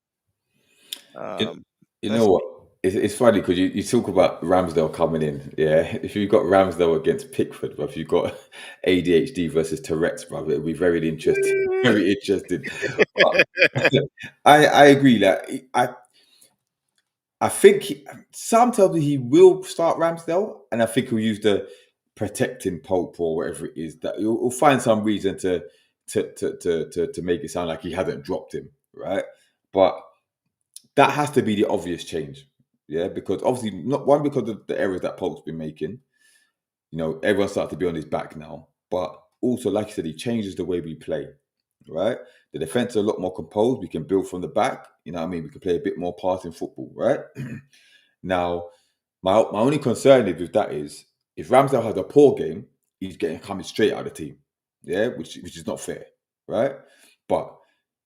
Speaker 1: You,
Speaker 2: Um,
Speaker 1: you know
Speaker 2: let's
Speaker 1: what? It's funny because you talk about Ramsdale coming in. Yeah, if you've got Ramsdale against Pickford, but if you've got ADHD versus Tourette's, brother, it'll be very interesting.
Speaker 2: see.
Speaker 1: Very interesting. But I agree that I think sometimes he will start Ramsdale, and I think he'll use the protecting Pope or whatever it is, that you'll find some reason to make it sound like he hadn't dropped him, right? But that has to be the obvious change, yeah, because obviously not one because of the errors that Pope's been making. Everyone started to be on his back now, but also, like you said, he changes the way we play, right? The defense is a lot more composed. We can build from the back. You know what I mean? We can play a bit more passing football, right? Now, my only concern with that is if Ramsdale has a poor game, he's getting coming straight out of the team, yeah, which is not fair, right? But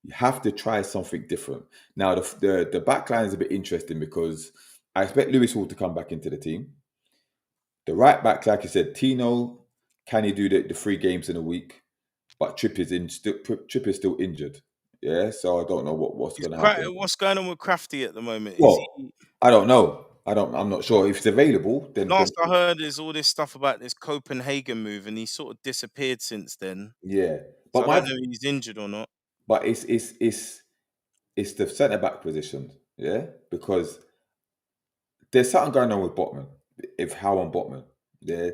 Speaker 1: you have to try something different. Now, the back line is a bit interesting because I expect Lewis Hall to come back into the team. The right back, like you said, Tino, can he do the 3 games in a week? But Tripp is still injured. Yeah, so I don't know what's going to happen.
Speaker 2: What's going on with Crafty at the moment? Is
Speaker 1: Well,
Speaker 2: he?
Speaker 1: I don't know. I'm not sure if it's available. Then
Speaker 2: Last I heard is all this stuff about this Copenhagen move, and he's sort of disappeared since then.
Speaker 1: yeah.
Speaker 2: So
Speaker 1: But
Speaker 2: I
Speaker 1: my
Speaker 2: don't know if he's injured or not.
Speaker 1: but it's the centre back position. Yeah, because there's something going on with Botman. If How on Botman, yeah,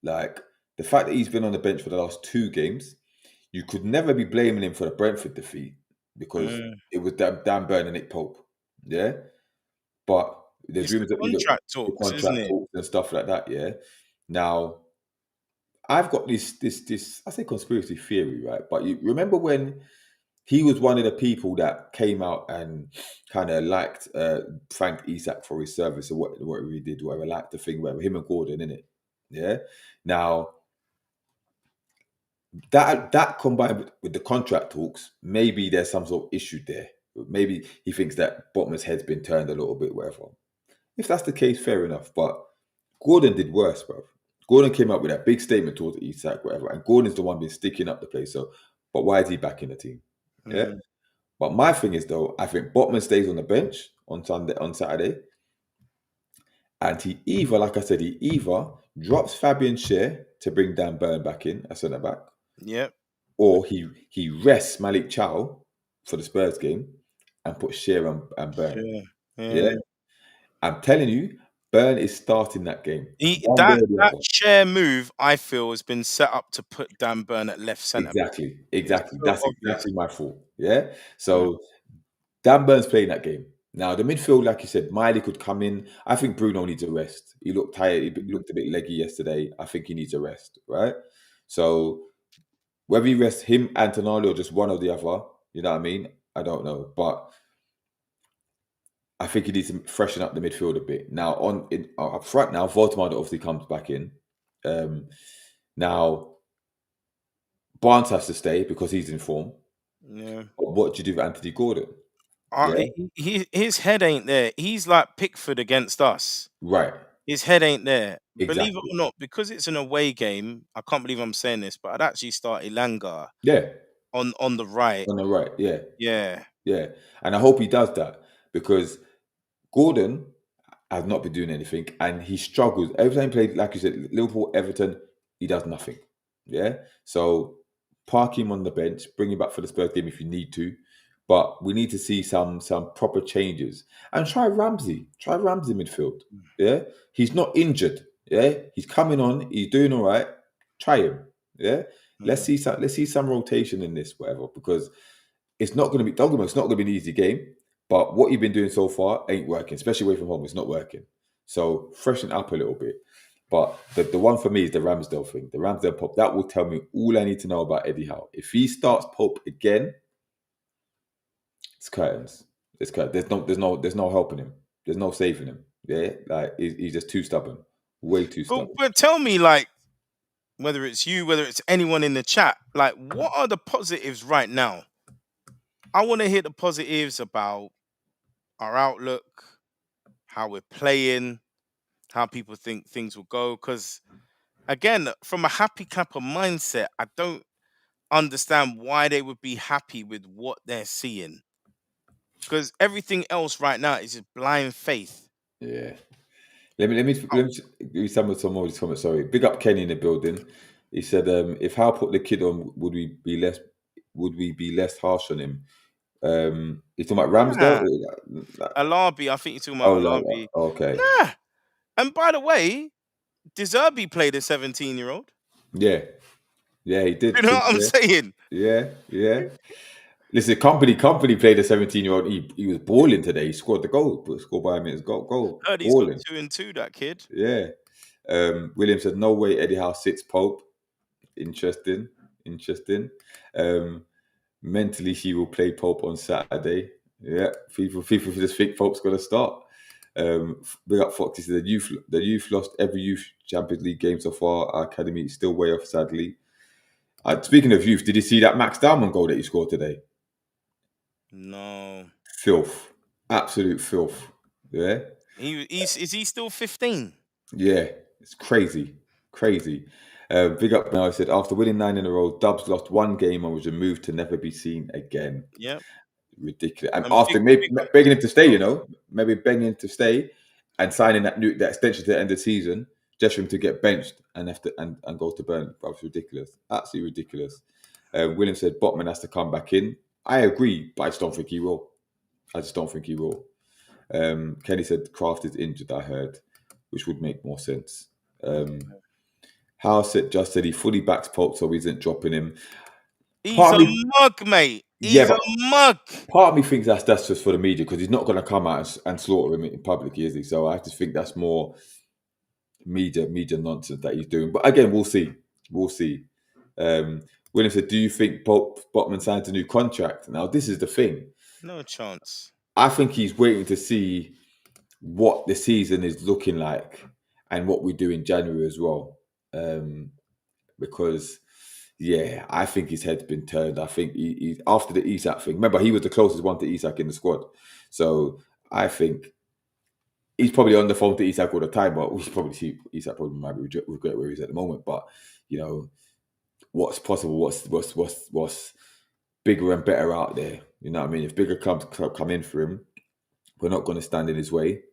Speaker 1: like the fact that he's been on the bench for the last 2 games, you could never be blaming him for the Brentford defeat because
Speaker 2: Mm.
Speaker 1: it was Dan Burn and Nick Pope. Yeah, but there's
Speaker 2: It's the
Speaker 1: rumors that
Speaker 2: contract
Speaker 1: the
Speaker 2: talks, isn't
Speaker 1: contract
Speaker 2: it?
Speaker 1: talks and stuff like that. Yeah. Now I've got this I say conspiracy theory, right? But you remember when he was one of the people that came out and kind of liked Frank Isak for his service or whatever he did, whatever, liked the thing, whatever, him and Gordon, in it. Yeah. Now that combined with the contract talks, maybe there's some sort of issue there. Maybe he thinks that Botman's head's been turned a little bit, whatever. If that's the case, fair enough. But Gordon did worse, bro. Gordon came up with that big statement towards Isak, whatever, and Gordon's the one been sticking up the place. So, but why is he back in the team? Yeah.
Speaker 2: Mm.
Speaker 1: But my thing is though, I think Botman stays on the bench on Saturday, and he either, like I said, he either drops Fabian Schär to bring Dan Burn back in as centre back,
Speaker 2: Yep.
Speaker 1: or he rests Malik Chow for the Spurs game and puts Schär and Burn.
Speaker 2: Sure.
Speaker 1: Yeah,
Speaker 2: Yeah.
Speaker 1: I'm telling you, Burn is starting that game.
Speaker 2: He,
Speaker 1: One way
Speaker 2: that
Speaker 1: or the
Speaker 2: that
Speaker 1: other.
Speaker 2: share move, I feel, has been set up to put Dan Burn at left centre back.
Speaker 1: Exactly,
Speaker 2: It's
Speaker 1: exactly.
Speaker 2: so
Speaker 1: That's
Speaker 2: obvious.
Speaker 1: exactly my fault. Yeah.
Speaker 2: Mm.
Speaker 1: So Dan Burn's playing that game. Now the midfield, like you said, Miley could come in. I think Bruno needs a rest. He looked tired. He looked a bit leggy yesterday. I think he needs a rest, right? So whether you rest him, Antonelli, or just one or the other, you know what I mean? I don't know, but I think he needs to freshen up the midfield a bit. Now up front, now Voldemort obviously comes back in. Now Barnes has to stay because he's in form.
Speaker 2: Yeah.
Speaker 1: But what do you do with Anthony Gordon? Yeah,
Speaker 2: His head ain't there. He's like Pickford against us.
Speaker 1: right.
Speaker 2: His head ain't there. Believe it
Speaker 1: Exactly.
Speaker 2: or not, because it's an away game, I can't believe I'm saying this, but I'd actually start Ilanga
Speaker 1: Yeah,
Speaker 2: on the right.
Speaker 1: on the right. Yeah,
Speaker 2: Yeah.
Speaker 1: yeah. And I hope he does that because Gordon has not been doing anything and he struggles. Every time he played, like you said, Liverpool, Everton, he does nothing. Yeah. So park him on the bench, bring him back for the Spurs game if you need to. But we need to see some proper changes. And try Ramsey. Try Ramsey midfield. Yeah. He's not injured. Yeah. He's coming on. He's doing all right. Try him. Yeah.
Speaker 2: Mm.
Speaker 1: Let's see some rotation in this, whatever, because it's not going to be. Don't get me wrong, it's not going to be an easy game. But what you've been doing so far ain't working, especially away from home. It's not working. So freshen up a little bit. But the one for me is the Ramsdale thing. The Ramsdale Pope. That will tell me all I need to know about Eddie Howe. If he starts Pope again, it's curtains. It's curtains. There's no helping him. There's no saving him. Yeah, like he's just too stubborn. Way too stubborn.
Speaker 2: But tell me, like, whether it's you, whether it's anyone in the chat, like, what are the positives right now? I want to hear the positives about our outlook, how we're playing, how people think things will go. Because again, from a happy clapper mindset, I don't understand why they would be happy with what they're seeing. Because everything else right now is just blind faith.
Speaker 1: Yeah. Let me give you some more of these comments. Sorry, big up Kenny in the building. He said, "If Hal put the kid on, would we be less harsh on him?" He's talking about Ramsdale.
Speaker 2: Nah, Alabi, I think you're talking
Speaker 1: Oh,
Speaker 2: about Alabi.
Speaker 1: okay.
Speaker 2: Nah. And by the way, Deserby played a 17-year-old.
Speaker 1: Yeah, yeah, he
Speaker 2: You
Speaker 1: did.
Speaker 2: know
Speaker 1: To
Speaker 2: what
Speaker 1: be
Speaker 2: I'm
Speaker 1: fair.
Speaker 2: saying?
Speaker 1: Yeah, yeah. Listen, company played a 17-year-old. He was balling today. He scored the goal, scored by a minute's goal,
Speaker 2: Heard he's got
Speaker 1: balling.
Speaker 2: 2 and 2. That kid.
Speaker 1: Yeah. William said, "No way, Eddie Howe sits Pope." Interesting, interesting. Um, mentally, she will play Pope on Saturday. Yeah, people just think Pope's going to start. Big up Foxy said the youth lost every youth Champions League game so far. Our academy is still way off, sadly. Speaking of youth, did you see that Max Diamond goal that he scored today?
Speaker 2: No.
Speaker 1: Filth, absolute filth. Yeah,
Speaker 2: Is he still 15?
Speaker 1: yeah, it's crazy, crazy. Big up now. I said after winning 9 in a row, Dubs lost one game and was removed to never be seen again.
Speaker 2: Yep.
Speaker 1: Ridiculous. And
Speaker 2: And
Speaker 1: after maybe
Speaker 2: big up
Speaker 1: begging
Speaker 2: to
Speaker 1: him to stay,
Speaker 2: himself.
Speaker 1: maybe begging him to stay and signing that extension to the end of the season just for him to get benched and have to and go to Burn. That was ridiculous. Absolutely ridiculous. William said Botman has to come back in. I agree, but I just don't think he will. I just don't think he will. Kenny said Kraft is injured, I heard, which would make more sense. House just said he fully backs Pope, so he isn't dropping him.
Speaker 2: He's
Speaker 1: Part
Speaker 2: a
Speaker 1: of me,
Speaker 2: mug, mate.
Speaker 1: yeah,
Speaker 2: He's a
Speaker 1: but
Speaker 2: mug.
Speaker 1: part of me thinks that's just for the media because he's not going to come out and slaughter him in public, is he? So I just think that's more media nonsense that he's doing. But again, we'll see. We'll see. William said, "Do you think Botman signs a new contract?" Now, this is the thing.
Speaker 2: No chance.
Speaker 1: I think he's waiting to see what the season is looking like and what we do in January as well. Because yeah, I think his head's been turned. I think he's after the Isak thing. Remember, he was the closest one to Isak in the squad. So I think he's probably on the phone to Isak all the time. But we probably see Isak probably might be regret where he's at the moment. But what's possible? What's bigger and better out there? You know what I mean? If bigger clubs come in for him, we're not going to stand in his way,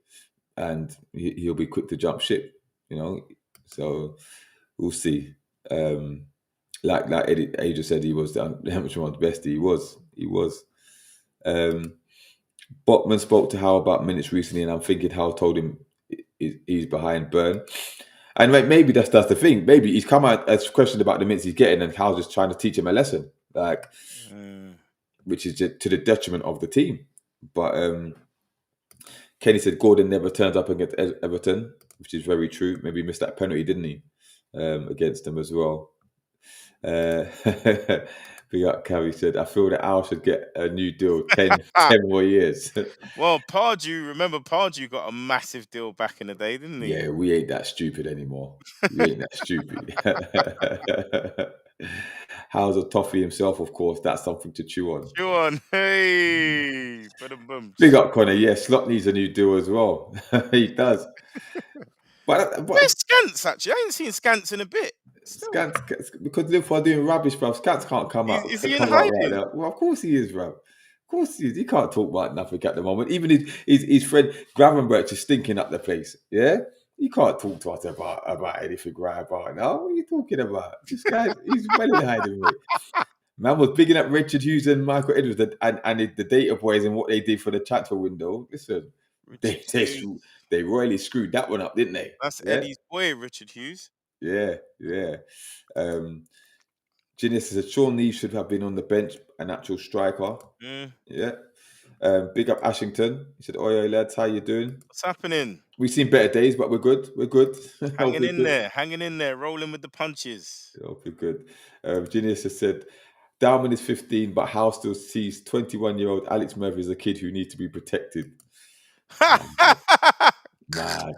Speaker 1: and he'll be quick to jump ship. So we'll see. Like Eddie just said, he was the amateur best. He was. Botman spoke to Howe about minutes recently, and I'm thinking Howe told him he's behind Burn. And maybe that's the thing. Maybe he's come out as questioned about the minutes he's getting, and Howe's just trying to teach him a lesson, which is to the detriment of the team. But Kenny said Gordon never turns up against Everton, which is very true. Maybe he missed that penalty, didn't he, against them as well. Big up, Carrie said, I feel that Al should get a new deal, 10 more years.
Speaker 2: Well, remember Pardew got a massive deal back in the day, didn't he?
Speaker 1: Yeah, we ain't that stupid anymore. We ain't that stupid. How's a toffee himself, of course. That's something to chew on.
Speaker 2: Chew on. Hey.
Speaker 1: Big up, Connor. Yeah, Slot needs a new deal as well. He does. But
Speaker 2: Where's Scants, actually? I ain't seen Scants in a bit.
Speaker 1: Scants, because Liverpool are doing rubbish, bro. Scants can't come out.
Speaker 2: Is he in
Speaker 1: come out right
Speaker 2: hiding?
Speaker 1: now. Well, of course he is, bro. Of course he is. He can't talk about nothing at the moment. Even his friend Gravenberch is stinking up the place. Yeah, he can't talk to us about anything right about now. What are you talking about? This guy, he's well in hiding. Mate. Man was bigging up Richard Hughes and Michael Edwards and the data boys and what they did for the transfer window. Listen, they royally screwed that one up, didn't they?
Speaker 2: That's Eddie's boy, Richard Hughes.
Speaker 1: Yeah. Genius says Sean Lee should have been on the bench, an actual striker. Yeah. Big up Ashington. He said, "Oi, lads, how you doing?
Speaker 2: What's happening?
Speaker 1: We've seen better days, but we're good.
Speaker 2: Hanging in there, rolling with the punches.
Speaker 1: Hope we're good." Genius has said, Dalman is 15, but Howe still sees 21-year-old Alex Murphy as a kid who needs to be protected. Mad.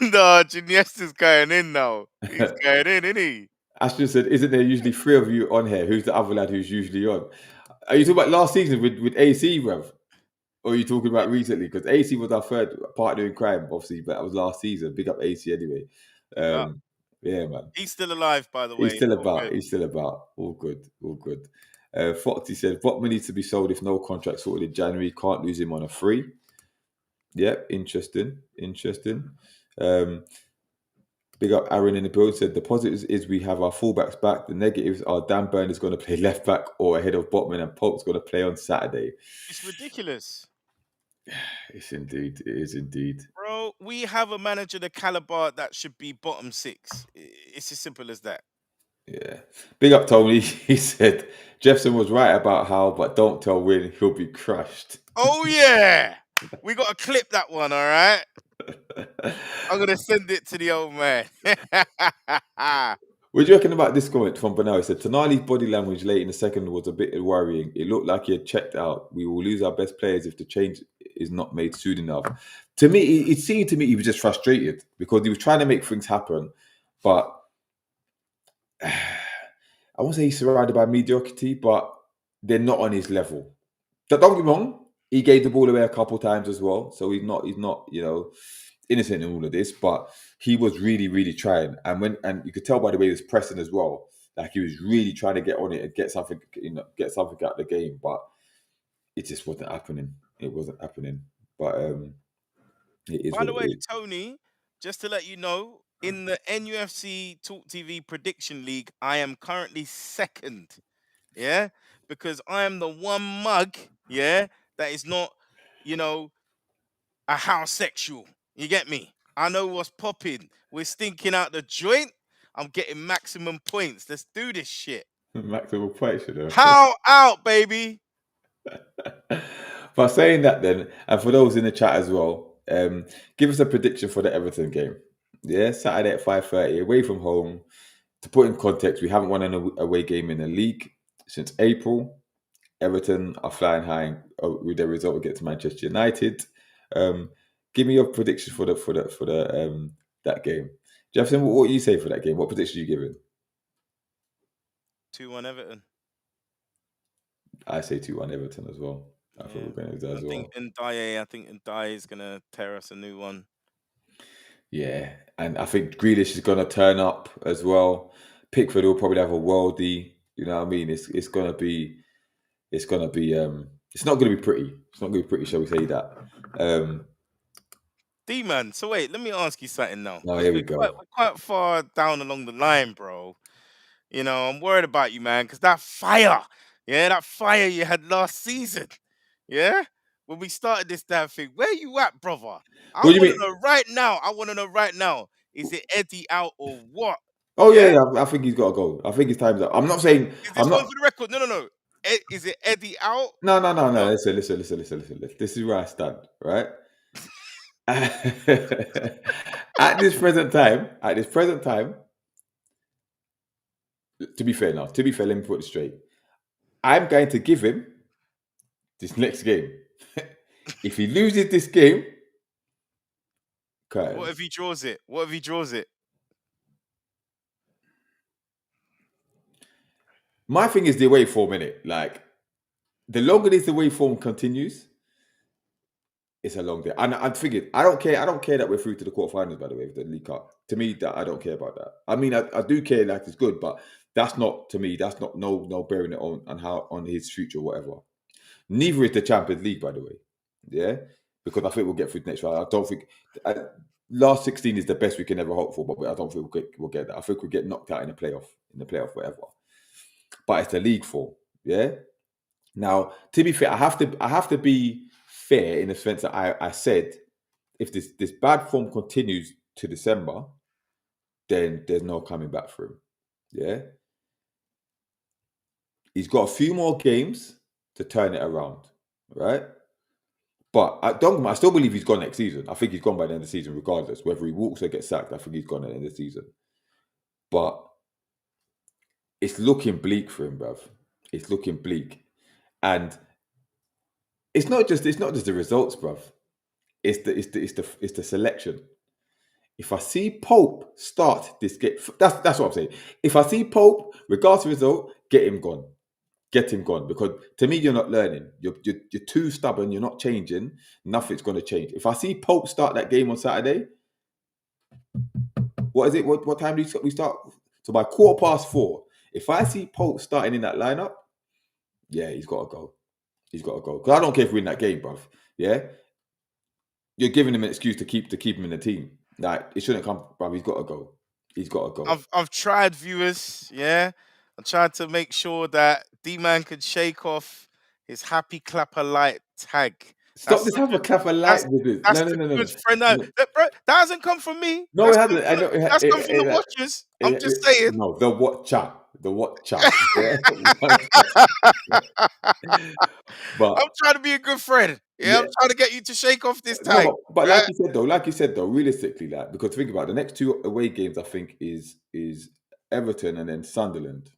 Speaker 2: No, Iniesta's going in now. He's going in, isn't he?
Speaker 1: Ashton said, "Isn't there usually 3 of you on here? Who's the other lad who's usually on?" Are you talking about last season with AC, bruv? Or are you talking about recently? Because AC was our third partner in crime, obviously, but that was last season. Big up AC anyway. Yeah, man.
Speaker 2: He's still alive, by the way.
Speaker 1: He's still about. All good. Foxy said, Botman needs to be sold if no contract sorted in January. Can't lose him on a free. Yep, interesting. Big up Aaron in the build said, the positives is we have our fullbacks back. The negatives are Dan Burn is going to play left back or ahead of Botman and Pope's going to play on Saturday.
Speaker 2: It's ridiculous.
Speaker 1: It's indeed. It is indeed.
Speaker 2: Bro, we have a manager the caliber that should be bottom six. It's as simple as that.
Speaker 1: Yeah. Big up Tony. He said Jefferson was right about how, but don't tell Win he'll be crushed.
Speaker 2: Oh yeah, we got to clip that one. All right, I'm gonna send it to the old man.
Speaker 1: What do you reckon about this comment from Bernal? He said Tonali's body language late in the second was a bit worrying. It looked like he had checked out. We will lose our best players if the change is not made soon enough. To me, it seemed to me he was just frustrated because he was trying to make things happen, but I won't say he's surrounded by mediocrity, but they're not on his level. Don't get me wrong, he gave the ball away a couple times as well, so he's not innocent in all of this, but he was really, really trying, and you could tell by the way he was pressing as well, like he was really trying to get on it and get something, get something out of the game, but it just wasn't happening. It wasn't happening, but it is
Speaker 2: By
Speaker 1: what
Speaker 2: the
Speaker 1: it
Speaker 2: way,
Speaker 1: is.
Speaker 2: Tony, just to let you know, in the NUFC Talk TV Prediction League, I am currently second. Yeah, because I am the one mug. Yeah, that is not, you know, a house sexual. You get me? I know what's popping. We're stinking out the joint. I'm getting maximum points. Let's do this shit.
Speaker 1: Maximum points, you know.
Speaker 2: How out, baby?
Speaker 1: But saying that, then, and for those in the chat as well, give us a prediction for the Everton game. Yeah, Saturday at 5:30, away from home. To put in context, we haven't won an away game in the league since April. Everton are flying high with their result against Manchester United. Give me your prediction for the that game, Jefferson. What do you say for that game? What prediction are you giving?
Speaker 2: 2-1 Everton.
Speaker 1: I say 2-1 Everton as well. I thought we
Speaker 2: Yeah.
Speaker 1: were going to do that
Speaker 2: I
Speaker 1: as
Speaker 2: think
Speaker 1: well.
Speaker 2: Ndiaye is gonna tear us a new one.
Speaker 1: Yeah, and I think Grealish is going to turn up as well. Pickford will probably have a worldie. You know what I mean? It's going to be it's not going to be pretty. It's not going to be pretty, shall we say that?
Speaker 2: D-man, so wait, let me ask you something now,
Speaker 1: No,
Speaker 2: because
Speaker 1: here we
Speaker 2: we're
Speaker 1: go.
Speaker 2: quite far down along the line, bro. You know, I'm worried about you, man, because that fire you had last season, yeah, when we started this damn thing, where you at, brother? I
Speaker 1: What do you
Speaker 2: want to
Speaker 1: mean?
Speaker 2: know right now. I want to know right now. Is it Eddie out or what?
Speaker 1: Oh yeah,
Speaker 2: Yeah,
Speaker 1: yeah. I think he's got to go. I think his time's up. I'm not saying
Speaker 2: is
Speaker 1: I'm
Speaker 2: this one
Speaker 1: not.
Speaker 2: for the record? No, no, no. Is it Eddie out?
Speaker 1: No, no, no, no.
Speaker 2: No.
Speaker 1: Listen. This is where I stand, right? At this present time, to be fair, let me put it straight. I'm going to give him this next game. If he loses this game,
Speaker 2: What if
Speaker 1: curtains.
Speaker 2: he draws it? What if he draws it?
Speaker 1: My thing is the away form, innit? Like, the longer this away form continues, it's a long day. And I figured, I don't care that we're through to the quarterfinals, by the way, of the League Cup. To me, that I don't care about that. I mean, I do care that it's good, but that's not, to me, that's not no bearing it on how on his future or whatever. Neither is the Champions League, by the way. Yeah, because I think we'll get through the next round. I don't think last 16 is the best we can ever hope for, but I don't think we'll get that. I think we'll get knocked out in the playoff, whatever. But it's the league form. Yeah. Now, to be fair, I have to be fair in the sense that I said if this bad form continues to December, then there's no coming back for him. Yeah. He's got a few more games to turn it around, right? But I still believe he's gone next season. I think he's gone by the end of the season, regardless. Whether he walks or gets sacked, I think he's gone at the end of the season. But it's looking bleak for him, bruv. It's looking bleak. And it's not just the results, bruv. It's the selection. If I see Pope start this game, that's what I'm saying. If I see Pope, regardless of result, get him gone. Get him gone. Because to me, you're not learning. You're too stubborn. You're not changing. Nothing's going to change. If I see Pope start that game on Saturday, what is it? What time do we start? So by 4:15. If I see Pope starting in that lineup, yeah, he's got to go. He's got to go. Because I don't care if we win that game, bruv. Yeah, you're giving him an excuse to keep him in the team. Like it shouldn't come, bruv. He's got to go. He's got to go.
Speaker 2: I've tried, viewers. Yeah, I tried to make sure that D-man could shake off his happy clapper light tag
Speaker 1: Stop
Speaker 2: That's
Speaker 1: this
Speaker 2: such
Speaker 1: have a
Speaker 2: a
Speaker 1: clap of
Speaker 2: that's
Speaker 1: light with this.
Speaker 2: that's
Speaker 1: No, no,
Speaker 2: the
Speaker 1: no, no,
Speaker 2: good
Speaker 1: no.
Speaker 2: friend. No,
Speaker 1: No,
Speaker 2: that, bro, that hasn't come from me.
Speaker 1: no, it
Speaker 2: That's come
Speaker 1: hasn't. I
Speaker 2: from
Speaker 1: know.
Speaker 2: that's come from the watchers. I'm just saying.
Speaker 1: No, the watcher. The watcher. Yeah. One
Speaker 2: I'm
Speaker 1: but
Speaker 2: trying to be a good friend. Yeah, I'm
Speaker 1: yeah.
Speaker 2: trying to get you to shake off this
Speaker 1: No,
Speaker 2: tag.
Speaker 1: but
Speaker 2: Right?
Speaker 1: like you said though, realistically, like because think about it, the next two away games, I think is Everton and then Sunderland.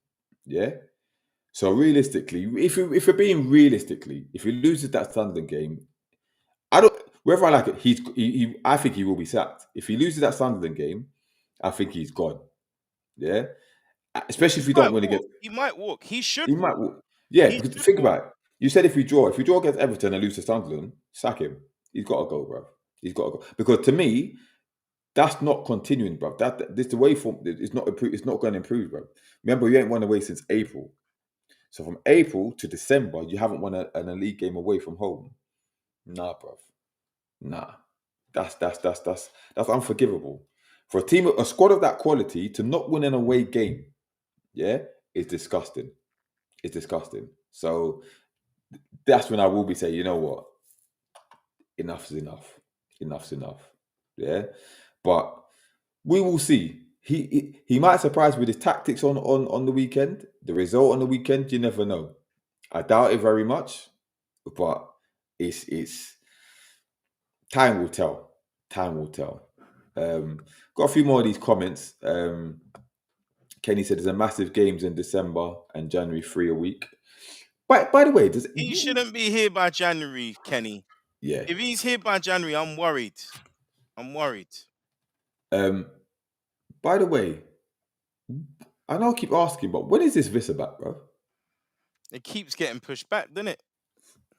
Speaker 1: Yeah. So realistically, if you're being realistically, if he loses that Sunderland game, I don't. Whether I like it, I think he will be sacked. If he loses that Sunderland game, I think he's gone. Yeah, especially if
Speaker 2: He
Speaker 1: you don't
Speaker 2: might
Speaker 1: win
Speaker 2: walk.
Speaker 1: against.
Speaker 2: He might walk. He
Speaker 1: He
Speaker 2: should
Speaker 1: might.
Speaker 2: walk.
Speaker 1: Yeah,
Speaker 2: He
Speaker 1: because
Speaker 2: should
Speaker 1: think
Speaker 2: walk.
Speaker 1: about it. You said if we draw, against Everton and lose to Sunderland, sack him. He's got to go, bro. He's got to go because to me, that's not continuing, bro. This the way form. It's not improve. It's not going to improve, bro. Remember, you ain't won away since April. So from April to December, you haven't won an elite game away from home. Nah, bro. Nah. That's unforgivable. For a squad of that quality to not win an away game, yeah, is disgusting. It's disgusting. So that's when I will be saying, you know what? Enough's enough. Enough's enough. Yeah. But we will see. He might surprise with his tactics on the weekend. The result on the weekend, you never know. I doubt it very much, but it's time will tell. Time will tell. Got a few more of these comments. Kenny said there's a massive games in December and January 3 a week. By the way,
Speaker 2: He shouldn't be here by January, Kenny.
Speaker 1: yeah.
Speaker 2: If he's here by January, I'm worried. I'm worried.
Speaker 1: Um, by the way, I know I keep asking, but when is this Visa back, bro?
Speaker 2: It keeps getting pushed back, doesn't it?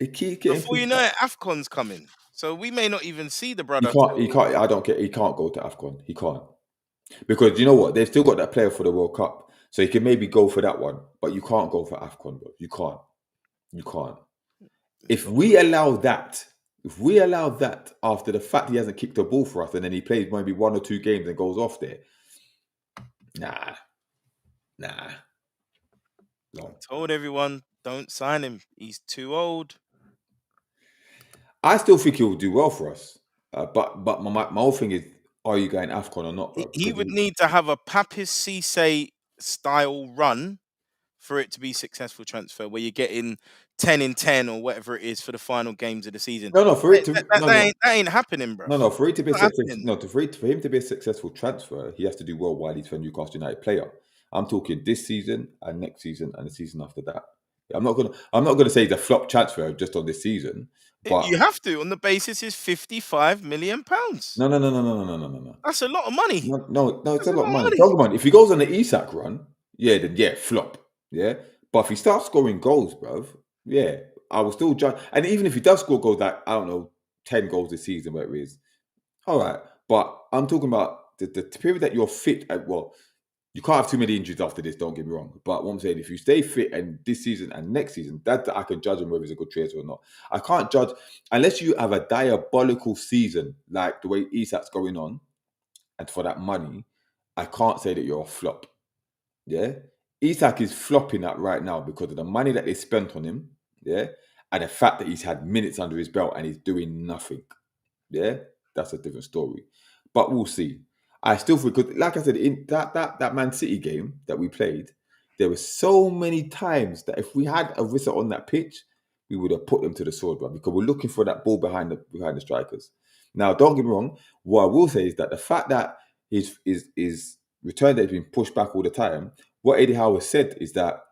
Speaker 1: It keeps getting
Speaker 2: Before you
Speaker 1: pushed
Speaker 2: know
Speaker 1: back.
Speaker 2: it, AFCON's coming. So we may not even see the
Speaker 1: He
Speaker 2: brother
Speaker 1: can't. He
Speaker 2: till
Speaker 1: can't. I don't care. He can't go to Afcon. He can't because you know what? They've still got that player for the World Cup, so he can maybe go for that one. But you can't go for Afcon, bro. You can't. You can't. If we allow that after the fact he hasn't kicked a ball for us, and then he plays maybe one or two games and goes off there, nah, nah, no.
Speaker 2: told everyone don't sign him. He's too old.
Speaker 1: I still think he will do well for us, but my whole thing is, are you going Afcon or not,
Speaker 2: He,
Speaker 1: bro?
Speaker 2: he
Speaker 1: Because
Speaker 2: would need to have a Papis Cisse style run for it to be successful transfer where you're getting 10 in 10 or whatever it is for the final games of the season.
Speaker 1: no, no, for it to no, no,
Speaker 2: That ain't happening, bruv.
Speaker 1: no, no, for it to be a
Speaker 2: Not
Speaker 1: success,
Speaker 2: happening.
Speaker 1: no, for him to be a successful transfer, he has to do well while he's a Newcastle United player. I'm talking this season and next season and the season after that. I'm not gonna say he's a flop transfer just on this season, but
Speaker 2: You have to on the basis is 55 million pounds.
Speaker 1: no, no, no, no, no, no, no, no, no.
Speaker 2: That's a lot of money.
Speaker 1: No, it's
Speaker 2: That's
Speaker 1: a
Speaker 2: a
Speaker 1: lot of
Speaker 2: lot of
Speaker 1: money.
Speaker 2: money.
Speaker 1: Don't get me wrong, if he goes on the Isak run, yeah, then yeah, flop. Yeah. But if he starts scoring goals, bruv, yeah, I will still judge. And even if he does score goals like, I don't know, 10 goals this season, whatever it is, all right. But I'm talking about the period that you're fit at, well, you can't have too many injuries after this, don't get me wrong. But what I'm saying, if you stay fit and this season and next season, that I can judge him whether he's a good transfer or not. I can't judge unless you have a diabolical season like the way Isak's going on, and for that money, I can't say that you're a flop. Yeah. Isak is flopping that right now because of the money that they spent on him. Yeah. And the fact that he's had minutes under his belt and he's doing nothing. Yeah. That's a different story. But we'll see. I still feel because, like I said, in that Man City game that we played, there were so many times that if we had a Rissa on that pitch, we would have put them to the sword, bro, because we're looking for that ball behind the strikers. Now, don't get me wrong. What I will say is that the fact that his return that has been pushed back all the time, what Eddie Howe has said is that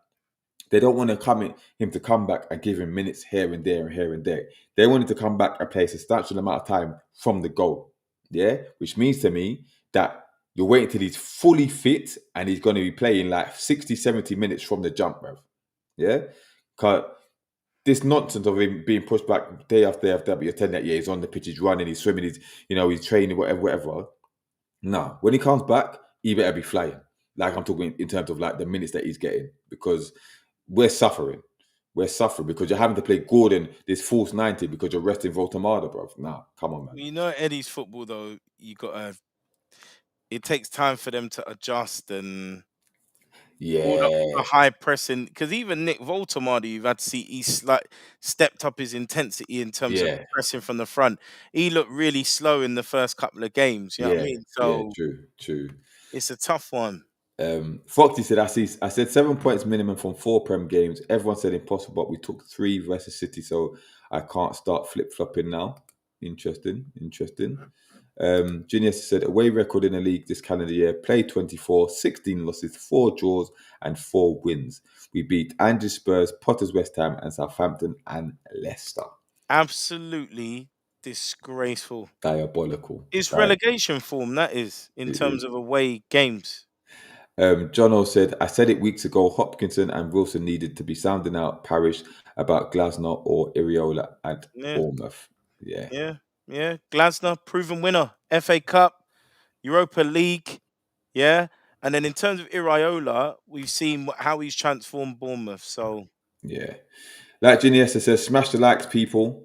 Speaker 1: they don't want him to come back and give him minutes here and there and here and there. They want him to come back and play a substantial amount of time from the goal. Yeah, which means to me that you're waiting till he's fully fit and he's going to be playing like 60, 70 minutes from the jump, bro. Yeah, because this nonsense of him being pushed back day after day after day, but you're telling that yeah, he's on the pitch, he's running, he's swimming, he's training, whatever. No, when he comes back, he better be flying. Like I'm talking in terms of like the minutes that he's getting, because we're suffering. We're suffering because you're having to play Gordon this false 90 because you're resting Voltamada, bro. Nah, come on, man.
Speaker 2: You know Eddie's football though, you gotta it takes time for them to adjust and Pulled up with
Speaker 1: Yeah,
Speaker 2: a high pressing, because even Nick Voltamada, you've had to see he's like stepped up his intensity in terms of
Speaker 1: yeah,
Speaker 2: pressing from the front. He looked really slow in the first couple of games. You know what I
Speaker 1: yeah,
Speaker 2: mean?
Speaker 1: yeah.
Speaker 2: So
Speaker 1: True, true.
Speaker 2: it's a tough one.
Speaker 1: Foxy said, I said 7 points minimum from 4 Prem games. Everyone said impossible, but we took 3 versus City, so I can't start flip flopping now. Interesting, interesting. Genius said, away record in the league this calendar year, played 24, 16 losses, 4 draws, and 4 wins. We beat Andrew Spurs, Potters West Ham, and Southampton and Leicester.
Speaker 2: Absolutely disgraceful.
Speaker 1: Diabolical.
Speaker 2: It's relegation form, that is, in
Speaker 1: It
Speaker 2: terms
Speaker 1: is.
Speaker 2: of away games.
Speaker 1: John O said, I said it weeks ago, Hopkinson and Wilson needed to be sounding out Parish about Glasner or Iriola at
Speaker 2: Yeah,
Speaker 1: Bournemouth. Yeah,
Speaker 2: yeah, yeah. Glasner, proven winner, FA Cup, Europa League, yeah. And then in terms of Iriola, we've seen how he's transformed Bournemouth. So
Speaker 1: yeah. Like Ginny Esther says, smash the likes, people.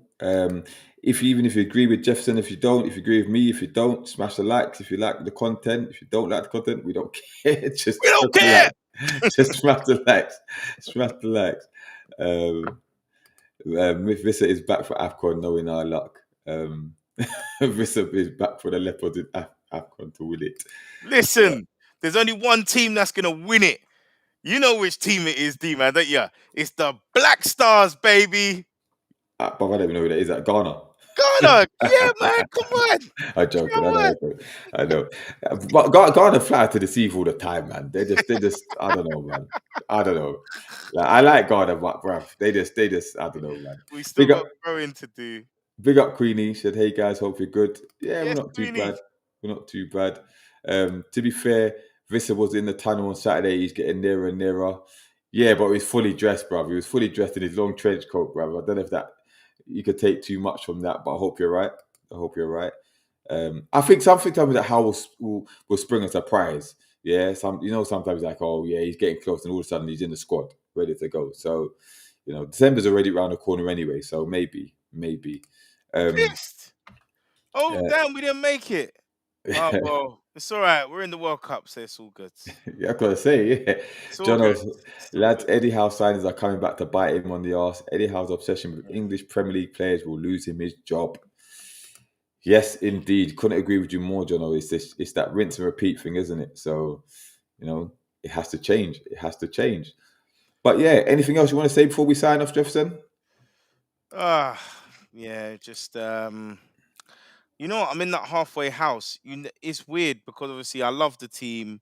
Speaker 1: If you agree with Jefferson, if you don't, if you agree with me, if you don't, smash the likes. If you like the content, if you don't like the content, we don't care. Just
Speaker 2: we
Speaker 1: smash
Speaker 2: don't
Speaker 1: the
Speaker 2: care.
Speaker 1: likes. Just smash the likes. Smash the likes. Vissa is back for AFCON, knowing our luck. Vissa is back for the Leopards in AFCON to win it.
Speaker 2: Listen, there's only one team that's gonna win it. You know which team it is, D man, don't you? It's the Black Stars, baby.
Speaker 1: But I don't even know who that is. That Ghana.
Speaker 2: Ghana, yeah, man, come on,
Speaker 1: I'm joking.
Speaker 2: come
Speaker 1: I
Speaker 2: on.
Speaker 1: know. I know. But Ghana fly to the sea all the time, man. They just. I don't know, man. I don't know. Like, I like Ghana, but bruv, they just. I don't know, man.
Speaker 2: We still
Speaker 1: Big up,
Speaker 2: got growing to do.
Speaker 1: big up, Queenie. Said, hey guys, hope you're good. Yeah, we're
Speaker 2: Yes,
Speaker 1: not too
Speaker 2: Queenie.
Speaker 1: bad. We're not too bad. To be fair, Vissa was in the tunnel on Saturday. He's getting nearer and nearer. Yeah, but he's fully dressed, bruv. He was fully dressed in his long trench coat, bruv. I don't know if that you could take too much from that, but I hope you're right. I hope you're right. I think something tells me that Howell will spring a surprise. Yeah, sometimes like, oh yeah, he's getting close, and all of a sudden he's in the squad, ready to go. So, December's already around the corner anyway. So maybe. Um,
Speaker 2: Pissed. Oh
Speaker 1: uh,
Speaker 2: damn, we didn't make it. Oh well, it's all right. We're in the World Cup, so it's all good.
Speaker 1: yeah, I gotta say, yeah.
Speaker 2: It's all
Speaker 1: John
Speaker 2: good.
Speaker 1: O's,
Speaker 2: It's all
Speaker 1: lads,
Speaker 2: good.
Speaker 1: Eddie Howe signings are coming back to bite him on the arse. Eddie Howe's obsession with
Speaker 2: Yeah.
Speaker 1: English Premier League players will lose him his job. Yes, indeed. Couldn't agree with you more, John. It's that rinse and repeat thing, isn't it? So, it has to change. It has to change. But yeah, anything else you want to say before we sign off, Jefferson?
Speaker 2: Ah, yeah. Just you know what? I'm in that halfway house. It's weird because obviously I love the team.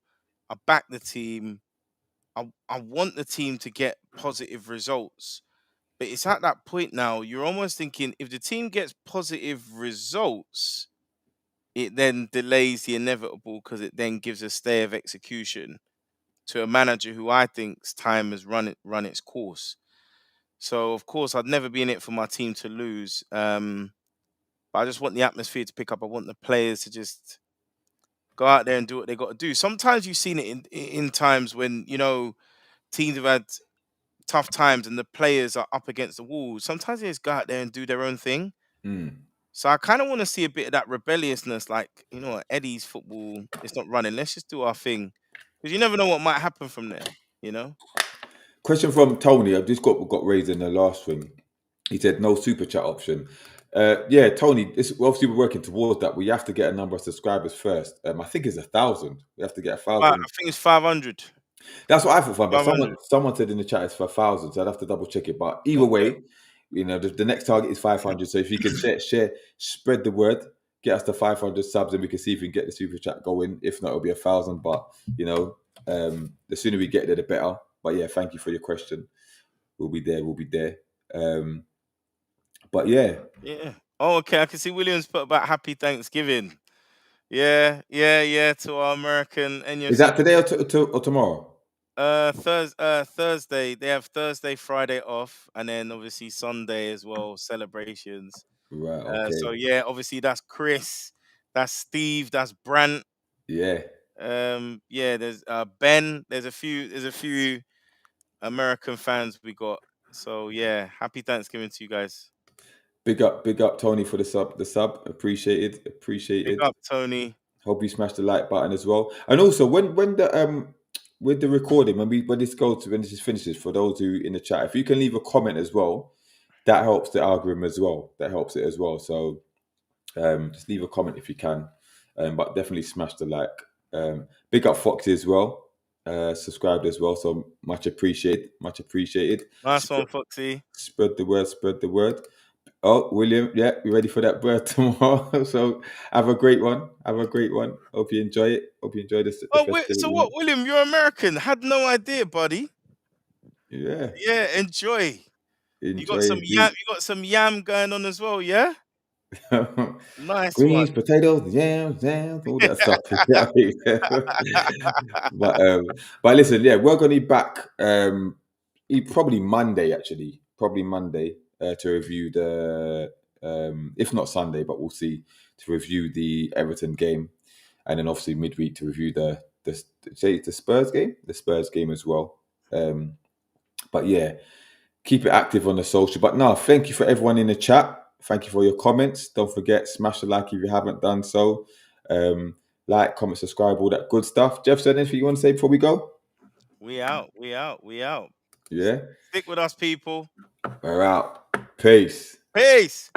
Speaker 2: I back the team. I want the team to get positive results. But it's at that point now, you're almost thinking if the team gets positive results, it then delays the inevitable because it then gives a stay of execution to a manager who I think's time has run its course. So of course I'd never be in it for my team to lose. But I just want the atmosphere to pick up. I want the players to just go out there and do what they got to do. Sometimes you've seen it in times when teams have had tough times and the players are up against the wall. Sometimes they just go out there and do their own thing.
Speaker 1: Mm.
Speaker 2: So I kind of want to see a bit of that rebelliousness, like what, Eddie's football. It's not running. Let's just do our thing, because you never know what might happen from there. You know.
Speaker 1: Question from Tony. I just got raised in the last thing. He said no super chat option. Yeah, Tony. Obviously we're working towards that. We have to get a number of subscribers first. I think it's 1,000. We have to get
Speaker 2: I
Speaker 1: 1,000.
Speaker 2: think it's 500.
Speaker 1: That's what I thought, fun. But
Speaker 2: 500.
Speaker 1: someone said in the chat it's for 1,000, so I'd have to double check it. But either
Speaker 2: Okay.
Speaker 1: way, the next target is 500. So if you can share, spread the word, get us to 500 subs, and we can see if we can get the super chat going. If not, it'll be 1,000. But the sooner we get there, the better. But yeah, thank you for your question. We'll be there. We'll be there. But yeah,
Speaker 2: Yeah. Oh, okay. I can see Williams put about Happy Thanksgiving. Yeah, yeah, yeah. To our American
Speaker 1: is
Speaker 2: NUFC.
Speaker 1: that today or tomorrow?
Speaker 2: Thursday. They have Thursday, Friday off, and then obviously Sunday as well. Celebrations.
Speaker 1: Right.
Speaker 2: So
Speaker 1: Okay.
Speaker 2: yeah, obviously that's Chris, that's Steve, that's Brant.
Speaker 1: Yeah.
Speaker 2: Yeah, there's Ben. There's a few American fans we got. So yeah, happy Thanksgiving to you guys.
Speaker 1: Big up, Tony, for the sub. The sub, appreciated.
Speaker 2: Big
Speaker 1: Appreciated.
Speaker 2: up, Tony.
Speaker 1: Hope you smash the like button as well. And also, when with the recording, when this goes to when this finishes, for those who in the chat, if you can leave a comment as well, that helps the algorithm as well. That helps it as well. So just leave a comment if you can, but definitely smash the like. Big up Foxy as well, subscribed as well. So much appreciated. Much appreciated.
Speaker 2: Nice one, Foxy.
Speaker 1: Spread the word. Spread the word. Oh, William, yeah, you ready for that bird tomorrow? So have a great one. Have a great one. Hope you enjoy it. Hope you enjoy the
Speaker 2: Oh, wait, so
Speaker 1: festivity.
Speaker 2: what, William? You're American. Had no idea, buddy.
Speaker 1: Yeah,
Speaker 2: Yeah, enjoy. You got
Speaker 1: enjoy
Speaker 2: some yam.
Speaker 1: indeed.
Speaker 2: You got some yam going on as well. Yeah, nice one.
Speaker 1: Greens, potatoes, yams, all that stuff. but but listen, yeah, we're gonna be back. Probably Monday actually, probably Monday to review the. If not Sunday, but we'll see, to review the Everton game, and then obviously midweek to review the Spurs game as well. But yeah, keep it active on the social. But no, thank you for everyone in the chat. Thank you for your comments. Don't forget, smash the like if you haven't done so. Like, comment, subscribe, all that good stuff. Jeff, said anything you want to say before we go?
Speaker 2: We out. We out. We out.
Speaker 1: Yeah,
Speaker 2: Stick with us, people.
Speaker 1: we're out. Peace.
Speaker 2: Peace.